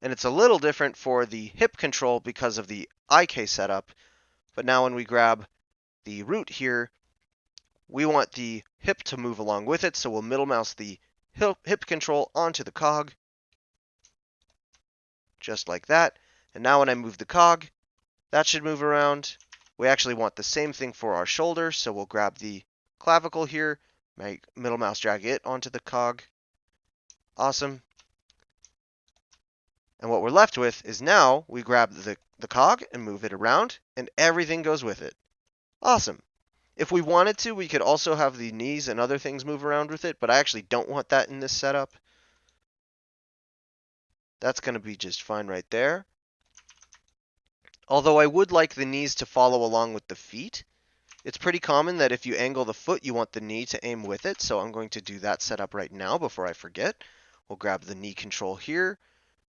and it's a little different for the hip control because of the IK setup, but now when we grab the root here, we want the hip to move along with it, so we'll middle mouse the hip control onto the cog, just like that. And now when I move the cog, that should move around. We actually want the same thing for our shoulder, so we'll grab the clavicle here, make middle mouse drag it onto the cog. Awesome. And what we're left with is now we grab the cog and move it around, and everything goes with it. Awesome. If we wanted to, we could also have the knees and other things move around with it, but I actually don't want that in this setup. That's going to be just fine right there. Although I would like the knees to follow along with the feet. It's pretty common that if you angle the foot, you want the knee to aim with it, so I'm going to do that setup right now before I forget. We'll grab the knee control here,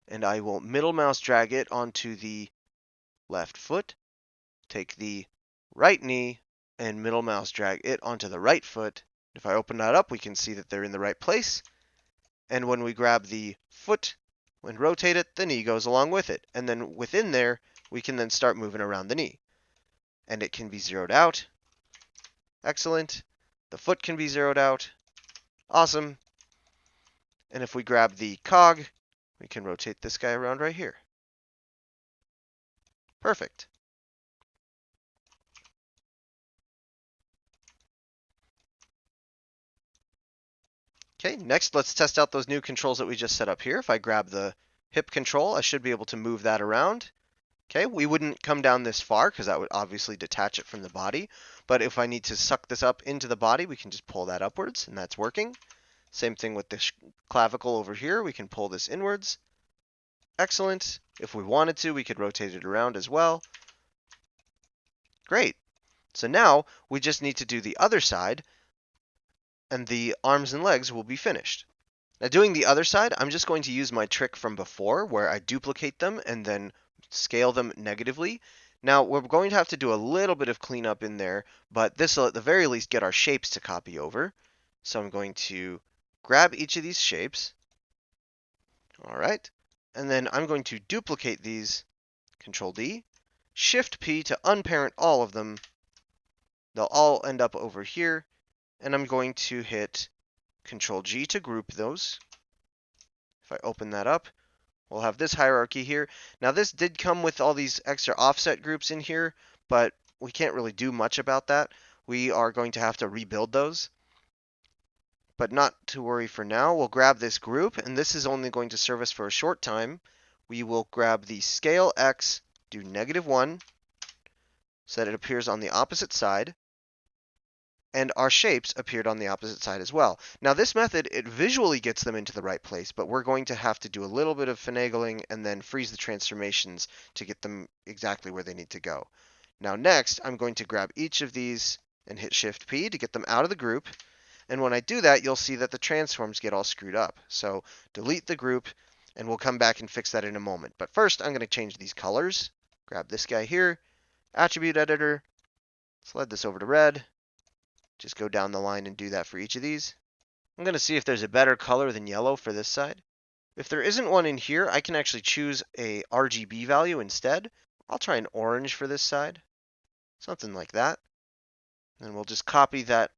and I will middle mouse drag it onto the left foot, take the right knee, and middle mouse drag it onto the right foot. If I open that up, we can see that they're in the right place. And when we grab the foot and rotate it, the knee goes along with it. And then within there, we can then start moving around the knee. And it can be zeroed out. Excellent. The foot can be zeroed out. Awesome. And if we grab the cog, we can rotate this guy around right here. Perfect. Okay, next let's test out those new controls that we just set up here. If I grab the hip control, I should be able to move that around. Okay, we wouldn't come down this far because that would obviously detach it from the body. But if I need to suck this up into the body, we can just pull that upwards, and that's working. Same thing with the clavicle over here. We can pull this inwards. Excellent. If we wanted to, we could rotate it around as well. Great. So now we just need to do the other side, and the arms and legs will be finished. Now doing the other side, I'm just going to use my trick from before where I duplicate them and then scale them negatively. Now we're going to have to do a little bit of cleanup in there, but this will at the very least get our shapes to copy over. So I'm going to grab each of these shapes. All right. And then I'm going to duplicate these, Control D, Shift P to unparent all of them. They'll all end up over here. And I'm going to hit Control G to group those. If I open that up, we'll have this hierarchy here. Now this did come with all these extra offset groups in here, but we can't really do much about that. We are going to have to rebuild those. But not to worry for now. We'll grab this group, and this is only going to serve us for a short time. We will grab the scale X, do -1, so that it appears on the opposite side. And our shapes appeared on the opposite side as well. Now this method, it visually gets them into the right place, but we're going to have to do a little bit of finagling and then freeze the transformations to get them exactly where they need to go. Now next, I'm going to grab each of these and hit Shift P to get them out of the group. And when I do that, you'll see that the transforms get all screwed up. So delete the group, and we'll come back and fix that in a moment. But first, I'm going to change these colors. Grab this guy here, Attribute Editor, slide this over to red. Just go down the line and do that for each of these. I'm going to see if there's a better color than yellow for this side. If there isn't one in here, I can actually choose a RGB value instead. I'll try an orange for this side, something like that. And we'll just copy that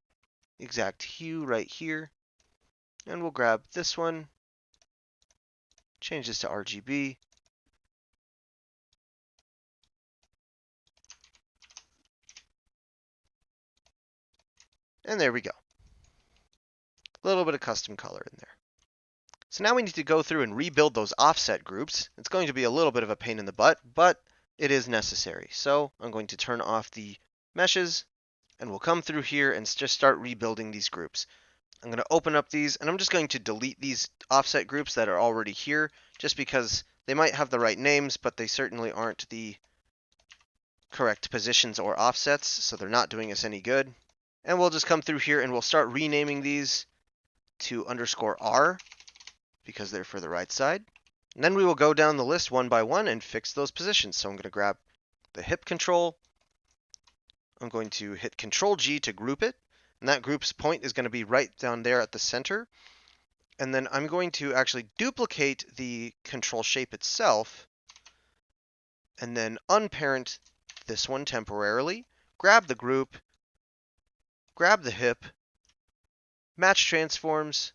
exact hue right here. And we'll grab this one, change this to RGB. And there we go. A little bit of custom color in there. So now we need to go through and rebuild those offset groups. It's going to be a little bit of a pain in the butt, but it is necessary. So I'm going to turn off the meshes, and we'll come through here and just start rebuilding these groups. I'm going to open up these, and I'm just going to delete these offset groups that are already here, just because they might have the right names, but they certainly aren't the correct positions or offsets, so they're not doing us any good. And we'll just come through here and we'll start renaming these to _R because they're for the right side. And then we will go down the list one by one and fix those positions. So I'm going to grab the hip control. I'm going to hit Control G to group it. And that group's point is going to be right down there at the center. And then I'm going to actually duplicate the control shape itself and then unparent this one temporarily, grab the group, grab the hip, match transforms,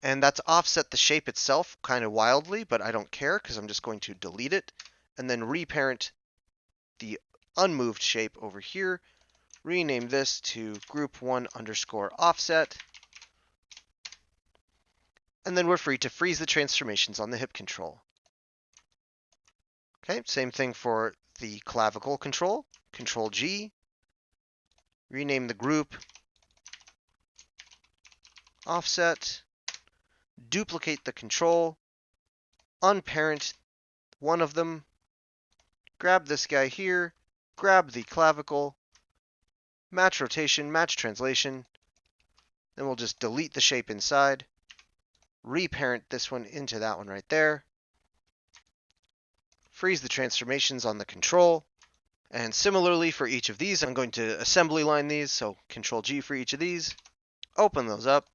and that's offset the shape itself kind of wildly, but I don't care because I'm just going to delete it and then reparent the unmoved shape over here, rename this to group1 _ offset, and then we're free to freeze the transformations on the hip control. Okay, same thing for the clavicle control, Control G, rename the group, offset, duplicate the control, unparent one of them, grab this guy here, grab the clavicle, match rotation, match translation, then we'll just delete the shape inside, reparent this one into that one right there, freeze the transformations on the control, and similarly for each of these, I'm going to assembly line these, so Control G for each of these, open those up,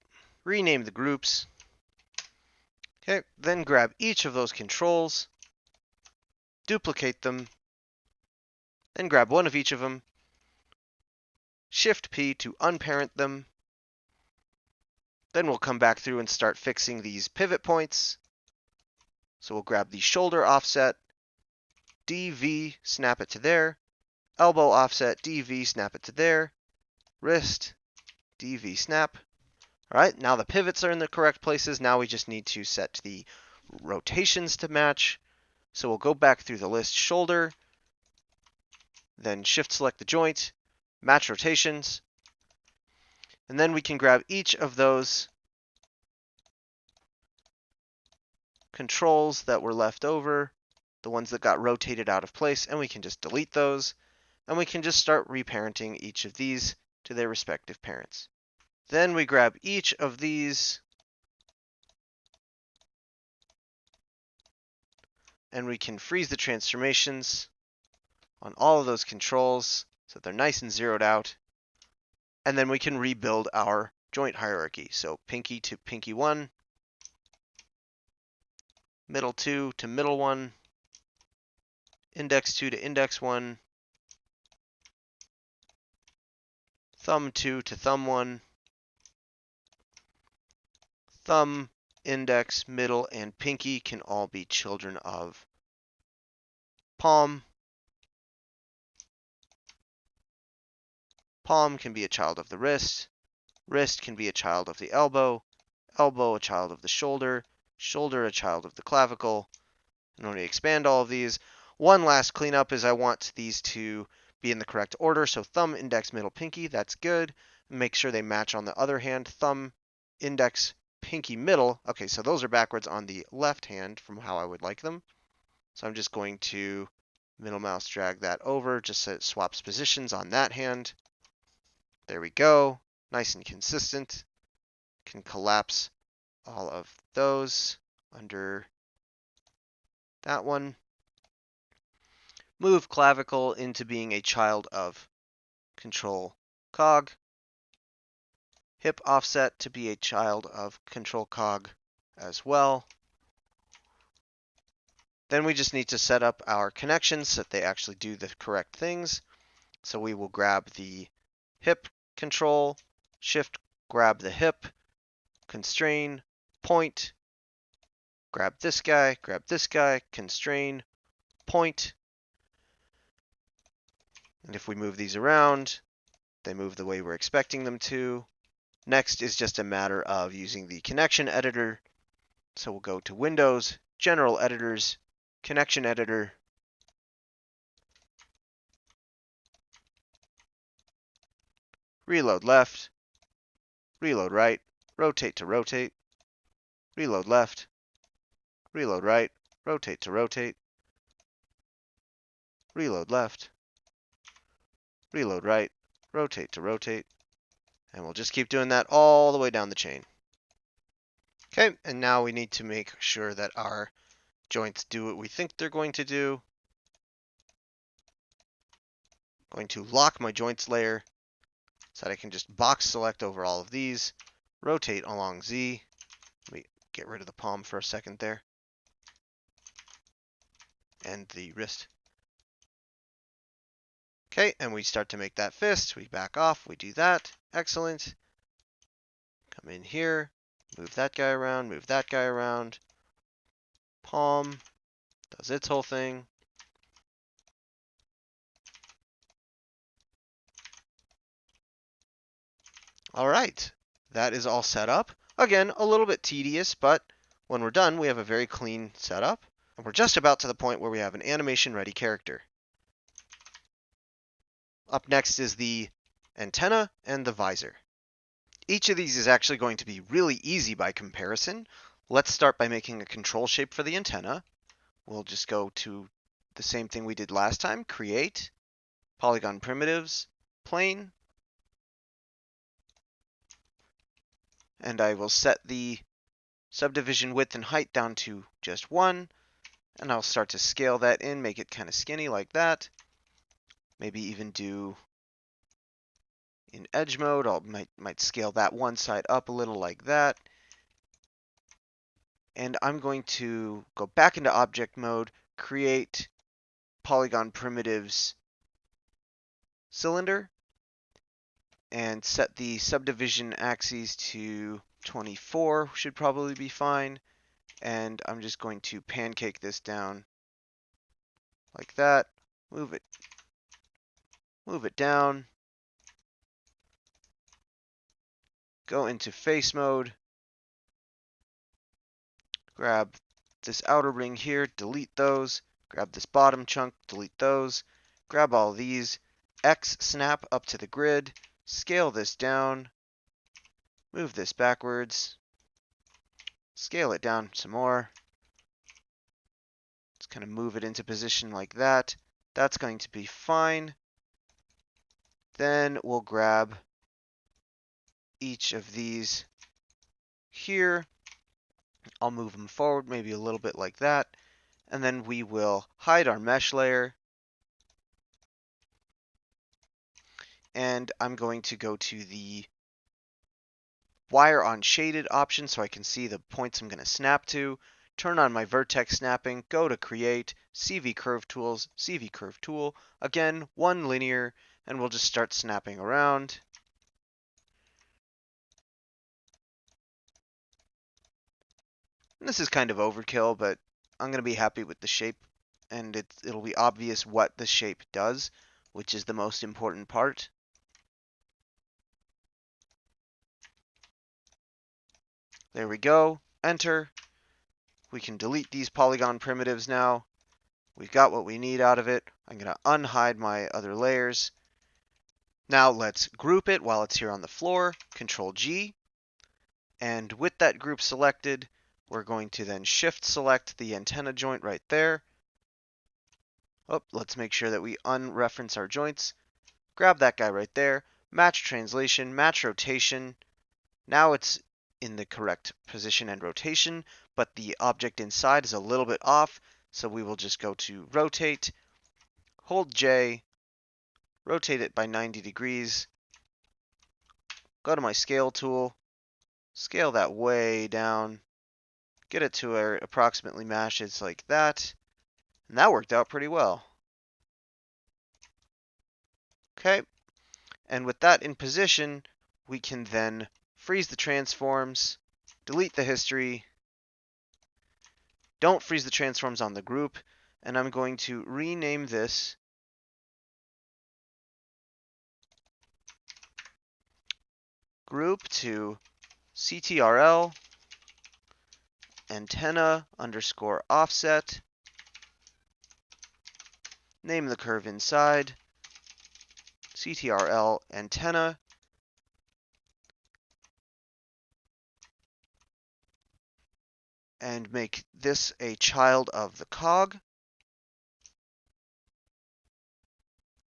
rename the groups, okay, then grab each of those controls, duplicate them, then grab one of each of them, Shift P to unparent them, then we'll come back through and start fixing these pivot points. So we'll grab the shoulder offset, DV, snap it to there, elbow offset, DV, snap it to there, wrist, DV, snap. All right, now the pivots are in the correct places. Now we just need to set the rotations to match. So we'll go back through the list, shoulder, then shift select the joint, match rotations, and then we can grab each of those controls that were left over, the ones that got rotated out of place, and we can just delete those, and we can just start reparenting each of these to their respective parents. Then we grab each of these and we can freeze the transformations on all of those controls so that they're nice and zeroed out. And then we can rebuild our joint hierarchy. So pinky to pinky 1, middle 2 to middle 1, index 2 to index 1, thumb 2 to thumb 1, thumb, index, middle, and pinky can all be children of palm. Palm can be a child of the wrist. Wrist can be a child of the elbow. Elbow a child of the shoulder. Shoulder a child of the clavicle. And when we expand all of these, one last cleanup is I want these to be in the correct order. So thumb, index, middle, pinky, that's good. Make sure they match on the other hand. Thumb, index, pinky, middle. Okay, so those are backwards on the left hand from how I would like them. So I'm just going to middle mouse drag that over just so it swaps positions on that hand. There we go. Nice and consistent. Can collapse all of those under that one. Move clavicle into being a child of control cog. Hip offset to be a child of control cog as well. Then we just need to set up our connections so that they actually do the correct things. So we will grab the hip control, shift grab the hip, constrain, point, grab this guy, constrain, point. And if we move these around, they move the way we're expecting them to. Next is just a matter of using the connection editor. So we'll go to Windows, General Editors, Connection Editor. Reload left, reload right, rotate to rotate, reload left, reload right, rotate to rotate, reload left, reload right, rotate to rotate, and we'll just keep doing that all the way down the chain. Okay, and now we need to make sure that our joints do what we think they're going to do. I'm going to lock my joints layer so that I can just box select over all of these, rotate along Z. Let me get rid of the palm for a second there. And the wrist. Okay, and we start to make that fist. We back off, we do that. Excellent. Come in here, move that guy around, move that guy around. Palm does its whole thing. All right, that is all set up. Again, a little bit tedious, but when we're done, we have a very clean setup. And we're just about to the point where we have an animation-ready character. Up next is the antenna, and the visor. Each of these is actually going to be really easy by comparison. Let's start by making a control shape for the antenna. We'll just go to the same thing we did last time, create, polygon primitives, plane, and I will set the subdivision width and height down to just 1, and I'll start to scale that in, make it kind of skinny like that. Maybe even do in edge mode, I might scale that one side up a little like that. And I'm going to go back into object mode, create polygon primitives cylinder, and set the subdivision axes to 24, should probably be fine. And I'm just going to pancake this down like that, move it down, go into face mode, grab this outer ring here, delete those, grab this bottom chunk, delete those, grab all these, X snap up to the grid, scale this down, move this backwards, scale it down some more. Let's kind of move it into position like that. That's going to be fine. Then we'll grab each of these here. I'll move them forward maybe a little bit like that. And then we will hide our mesh layer. And I'm going to go to the wire on shaded option so I can see the points I'm going to snap to. Turn on my vertex snapping, go to create, CV curve tools, CV curve tool. Again, one linear, and we'll just start snapping around. And this is kind of overkill, but I'm going to be happy with the shape, and it'll be obvious what the shape does, which is the most important part. There we go. Enter. We can delete these polygon primitives now. We've got what we need out of it. I'm going to unhide my other layers. Now let's group it while it's here on the floor. Control G. And with that group selected, we're going to then shift select the antenna joint right there. Oh, let's make sure that we unreference our joints. Grab that guy right there. Match translation, match rotation. Now it's in the correct position and rotation, but the object inside is a little bit off, so we will just go to rotate, hold J, rotate it by 90 degrees, go to my scale tool, scale that way down, get it to where it approximately matches like that, and that worked out pretty well. Okay, and with that in position, we can then freeze the transforms, delete the history, don't freeze the transforms on the group, and I'm going to rename this group to CTRL antenna underscore offset, name the curve inside, CTRL antenna, and make this a child of the cog.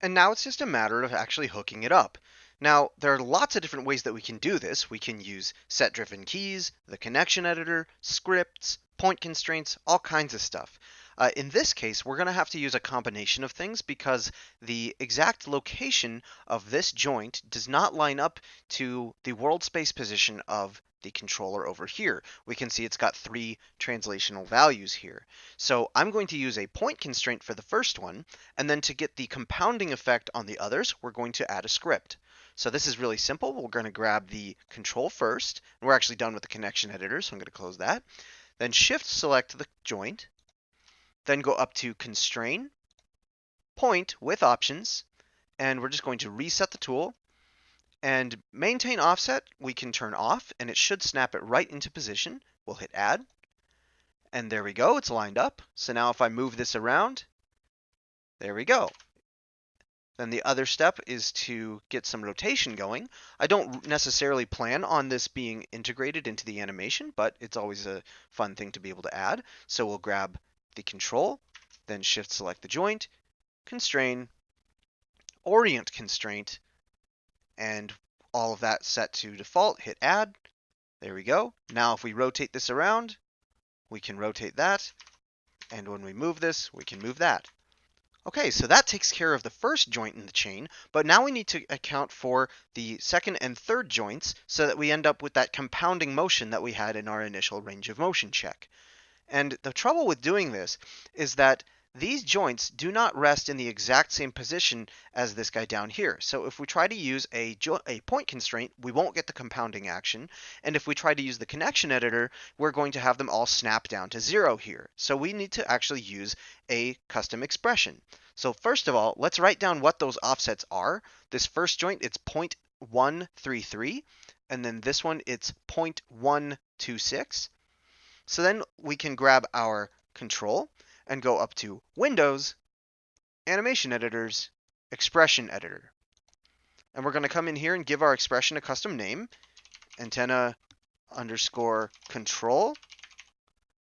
And now it's just a matter of actually hooking it up. Now, there are lots of different ways that we can do this. We can use set-driven keys, the connection editor, scripts, point constraints, all kinds of stuff. In this case, we're going to have to use a combination of things because the exact location of this joint does not line up to the world space position of the controller over here. We can see it's got 3 translational values here. So I'm going to use a point constraint for the first one, and then to get the compounding effect on the others, we're going to add a script. So this is really simple. We're going to grab the control first, and we're actually done with the connection editor, so I'm going to close that. Then shift select the joint, then go up to constrain, point with options, and we're just going to reset the tool. And maintain offset, we can turn off, and it should snap it right into position. We'll hit add, and there we go, it's lined up. So now if I move this around, there we go. Then the other step is to get some rotation going. I don't necessarily plan on this being integrated into the animation, but it's always a fun thing to be able to add. So we'll grab the control, then shift select the joint, constrain, orient constraint, and all of that set to default. Hit add. There we go. Now if we rotate this around, we can rotate that. And when we move this, we can move that. Okay, so that takes care of the first joint in the chain, but now we need to account for the second and third joints so that we end up with that compounding motion that we had in our initial range of motion check. And the trouble with doing this is that these joints do not rest in the exact same position as this guy down here. So if we try to use a point constraint, we won't get the compounding action. And if we try to use the connection editor, we're going to have them all snap down to 0 here. So we need to actually use a custom expression. So first of all, let's write down what those offsets are. This first joint, it's 0.133. And then this one, it's 0.126. So then we can grab our control and go up to Windows, Animation Editors, Expression Editor. And we're going to come in here and give our expression a custom name, antenna underscore control.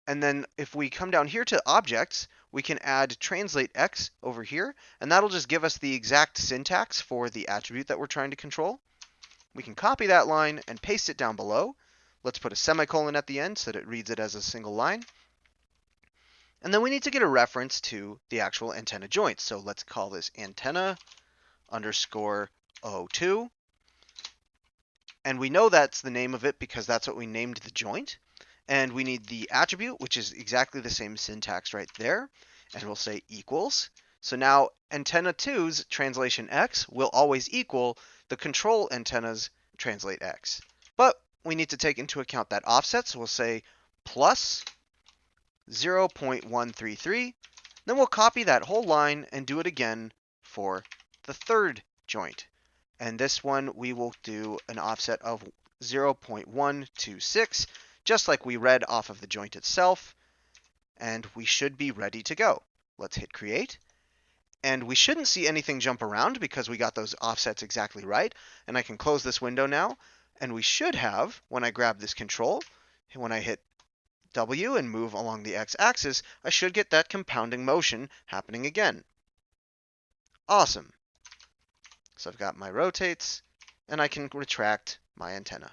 And then if we come down here to objects, we can add translate X over here, and that'll just give us the exact syntax for the attribute that we're trying to control. We can copy that line and paste it down below. Let's put a semicolon at the end so that it reads it as a single line. And then we need to get a reference to the actual antenna joint. So let's call this antenna underscore 02. And we know that's the name of it because that's what we named the joint. And we need the attribute, which is exactly the same syntax right there. And we'll say equals. So now antenna 2's translation X will always equal the control antenna's translate X. But we need to take into account that offset. So we'll say plus 0.133. Then we'll copy that whole line and do it again for the third joint. And this one we will do an offset of 0.126, just like we read off of the joint itself. And we should be ready to go. Let's hit create. And we shouldn't see anything jump around because we got those offsets exactly right. And I can close this window now. And we should have, when I grab this control, when I hit W and move along the x-axis, I should get that compounding motion happening again. Awesome. So I've got my rotates, and I can retract my antenna.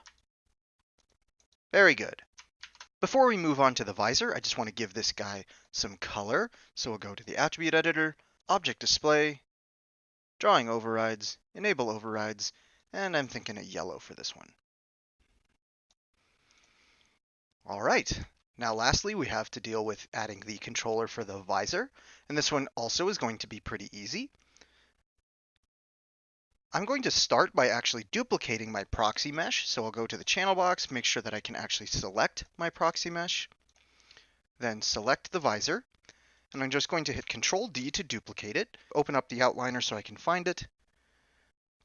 Very good. Before we move on to the visor, I just want to give this guy some color. So we'll go to the attribute editor, object display, drawing overrides, enable overrides, and I'm thinking a yellow for this one. All right. Now lastly, we have to deal with adding the controller for the visor, and this one also is going to be pretty easy. I'm going to start by actually duplicating my proxy mesh, so I'll go to the channel box, make sure that I can actually select my proxy mesh, then select the visor, and I'm just going to hit Control D to duplicate it, open up the outliner so I can find it,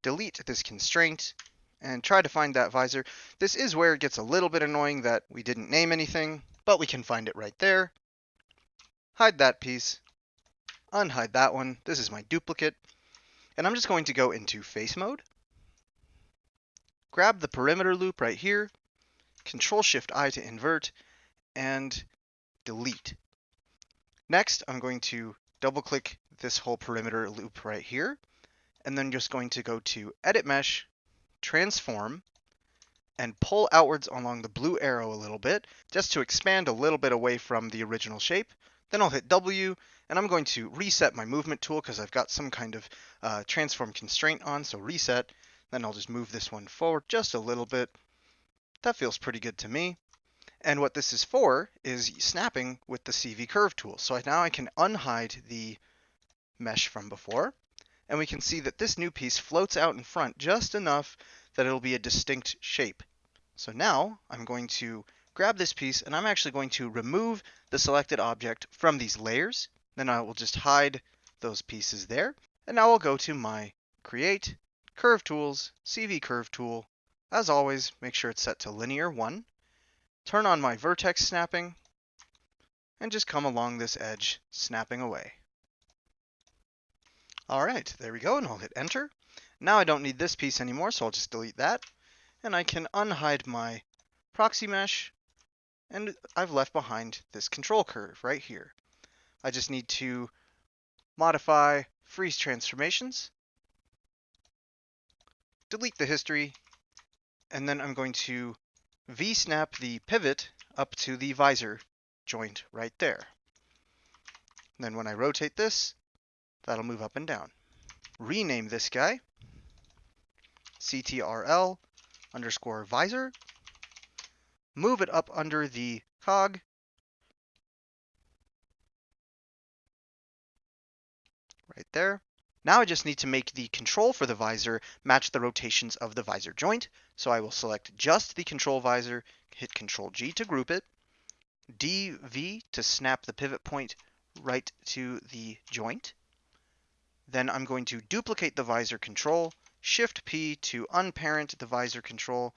delete this constraint, and try to find that visor. This is where it gets a little bit annoying that we didn't name anything, but we can find it right there. Hide that piece, unhide that one. This is my duplicate. And I'm just going to go into face mode, grab the perimeter loop right here, Control-Shift-I to invert, and delete. Next, I'm going to double-click this whole perimeter loop right here, and then just going to go to Edit Mesh, Transform, and pull outwards along the blue arrow a little bit, just to expand a little bit away from the original shape. Then I'll hit W, and I'm going to reset my movement tool because I've got some kind of transform constraint on, so reset. Then I'll just move this one forward just a little bit. That feels pretty good to me. And what this is for is snapping with the CV curve tool. So now I can unhide the mesh from before, and we can see that this new piece floats out in front just enough that it'll be a distinct shape. So now I'm going to grab this piece, and I'm actually going to remove the selected object from these layers. Then I will just hide those pieces there. And now I'll go to my Create, Curve Tools, CV Curve Tool. As always, make sure it's set to Linear 1. Turn on my vertex snapping, and just come along this edge, snapping away. All right, there we go, and I'll hit enter. Now I don't need this piece anymore, so I'll just delete that. And I can unhide my proxy mesh, and I've left behind this control curve right here. I just need to modify freeze transformations, delete the history, and then I'm going to V-snap the pivot up to the visor joint right there. And then when I rotate this, that'll move up and down. Rename this guy CTRL underscore visor. Move it up under the cog. Right there. Now I just need to make the control for the visor match the rotations of the visor joint. So I will select just the control visor, hit Control G to group it, DV to snap the pivot point right to the joint. Then I'm going to duplicate the visor control, Shift P to unparent the visor control,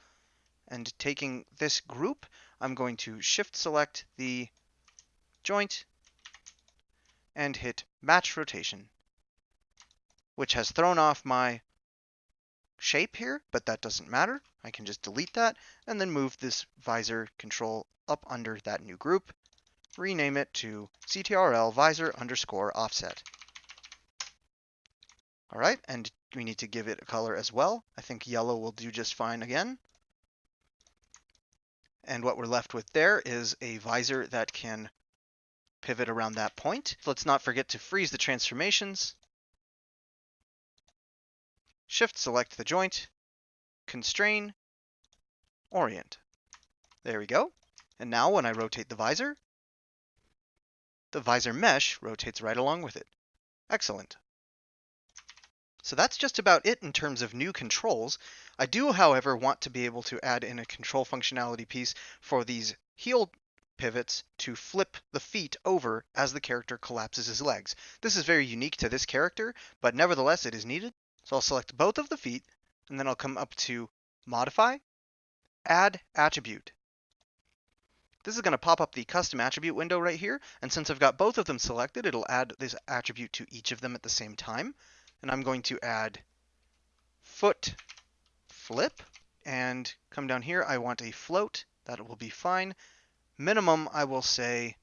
and taking this group, I'm going to Shift select the joint and hit Match Rotation, which has thrown off my shape here, but that doesn't matter. I can just delete that and then move this visor control up under that new group, rename it to CTRL visor underscore offset. All right, and we need to give it a color as well. I think yellow will do just fine again. And what we're left with there is a visor that can pivot around that point. Let's not forget to freeze the transformations. Shift select the joint, constrain, orient. There we go. And now when I rotate the visor mesh rotates right along with it. Excellent. So that's just about it in terms of new controls. I do, however, want to be able to add in a control functionality piece for these heel pivots to flip the feet over as the character collapses his legs. This is very unique to this character, but nevertheless it is needed. So I'll select both of the feet, and then I'll come up to Modify, Add Attribute. This is going to pop up the custom attribute window right here, and since I've got both of them selected, it'll add this attribute to each of them at the same time. And I'm going to add foot flip, and come down here, I want a float. That will be fine. Minimum, I will say,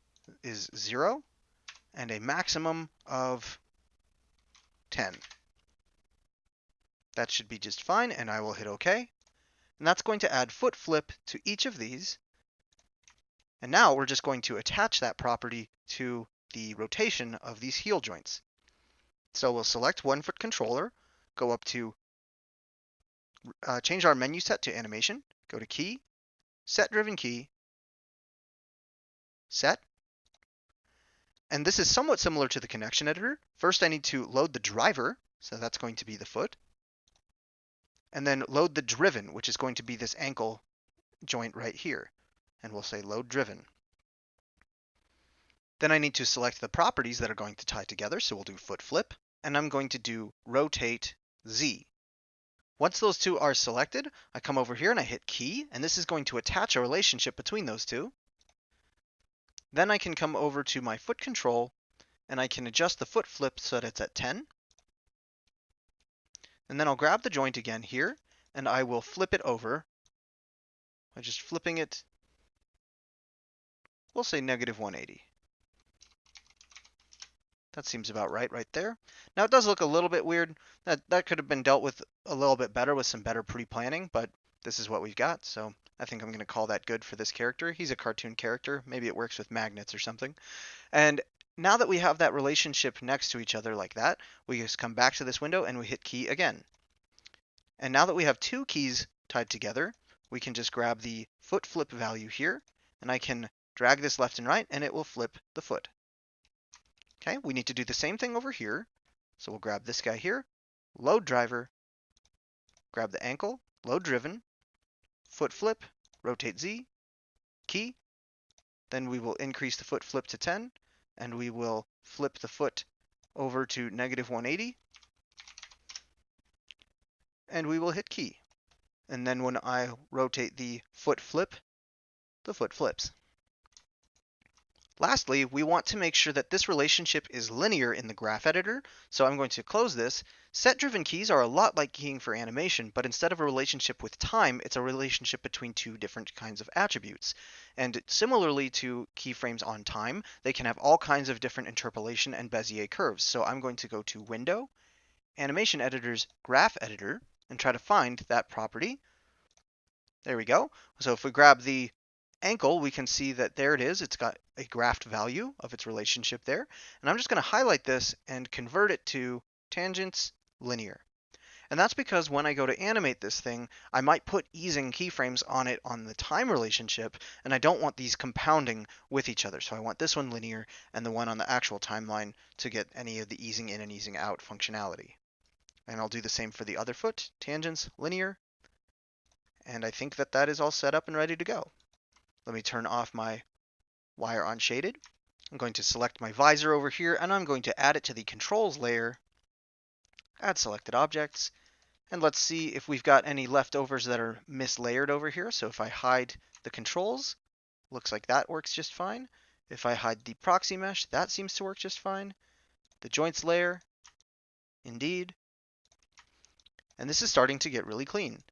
is 0, and a maximum of 10. That should be just fine, and I will hit OK. And that's going to add foot flip to each of these. And now we're just going to attach that property to the rotation of these heel joints. So we'll select 1-foot controller, go up to change our menu set to animation, go to key, set driven key, set. And this is somewhat similar to the connection editor. First I need to load the driver, so that's going to be the foot. And then load the driven, which is going to be this ankle joint right here. And we'll say load driven. Then I need to select the properties that are going to tie together, so we'll do foot flip, and I'm going to do rotate Z. Once those two are selected, I come over here and I hit key, and this is going to attach a relationship between those two. Then I can come over to my foot control, and I can adjust the foot flip so that it's at 10. And then I'll grab the joint again here, and I will flip it over by just flipping it, we'll say -180. That seems about right there. Now it does look a little bit weird. That could have been dealt with a little bit better with some better pre-planning, but this is what we've got, so I think I'm going to call that good for this character. He's a cartoon character. Maybe it works with magnets or something. And now that we have that relationship next to each other like that, we just come back to this window and we hit key again. And now that we have two keys tied together, we can just grab the foot flip value here, and I can drag this left and right, and it will flip the foot. Okay, we need to do the same thing over here. So we'll grab this guy here, load driver, grab the ankle, load driven, foot flip, rotate Z, key. Then we will increase the foot flip to 10, and we will flip the foot over to -180. And we will hit key. And then when I rotate the foot flip, the foot flips. Lastly, we want to make sure that this relationship is linear in the graph editor, so I'm going to close this. Set-driven keys are a lot like keying for animation, but instead of a relationship with time, it's a relationship between two different kinds of attributes. And similarly to keyframes on time, they can have all kinds of different interpolation and Bezier curves. So I'm going to go to Window, Animation Editor's Graph Editor, and try to find that property. There we go. So if we grab the ankle, we can see that there it is. It's got a graphed value of its relationship there. And I'm just going to highlight this and convert it to tangents linear. And that's because when I go to animate this thing, I might put easing keyframes on it on the time relationship, and I don't want these compounding with each other. So I want this one linear and the one on the actual timeline to get any of the easing in and easing out functionality. And I'll do the same for the other foot, tangents linear. And I think that that is all set up and ready to go. Let me turn off my wire on shaded. I'm going to select my visor over here, and I'm going to add it to the controls layer. Add selected objects. And let's see if we've got any leftovers that are mislayered over here. So if I hide the controls, looks like that works just fine. If I hide the proxy mesh, that seems to work just fine. The joints layer, indeed. And this is starting to get really clean.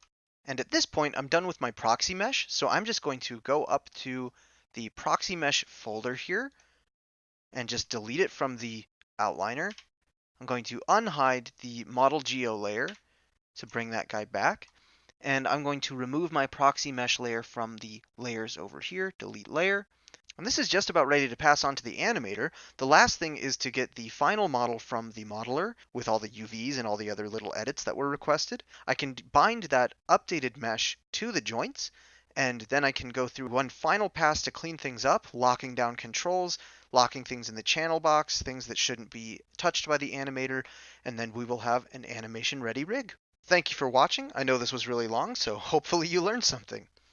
And at this point, I'm done with my proxy mesh, so I'm just going to go up to the proxy mesh folder here and just delete it from the outliner. I'm going to unhide the model geo layer to bring that guy back. And I'm going to remove my proxy mesh layer from the layers over here, delete layer. And this is just about ready to pass on to the animator. The last thing is to get the final model from the modeler with all the UVs and all the other little edits that were requested. I can bind that updated mesh to the joints, and then I can go through one final pass to clean things up, locking down controls, locking things in the channel box, things that shouldn't be touched by the animator, and then we will have an animation ready rig. Thank you for watching. I know this was really long, so hopefully you learned something.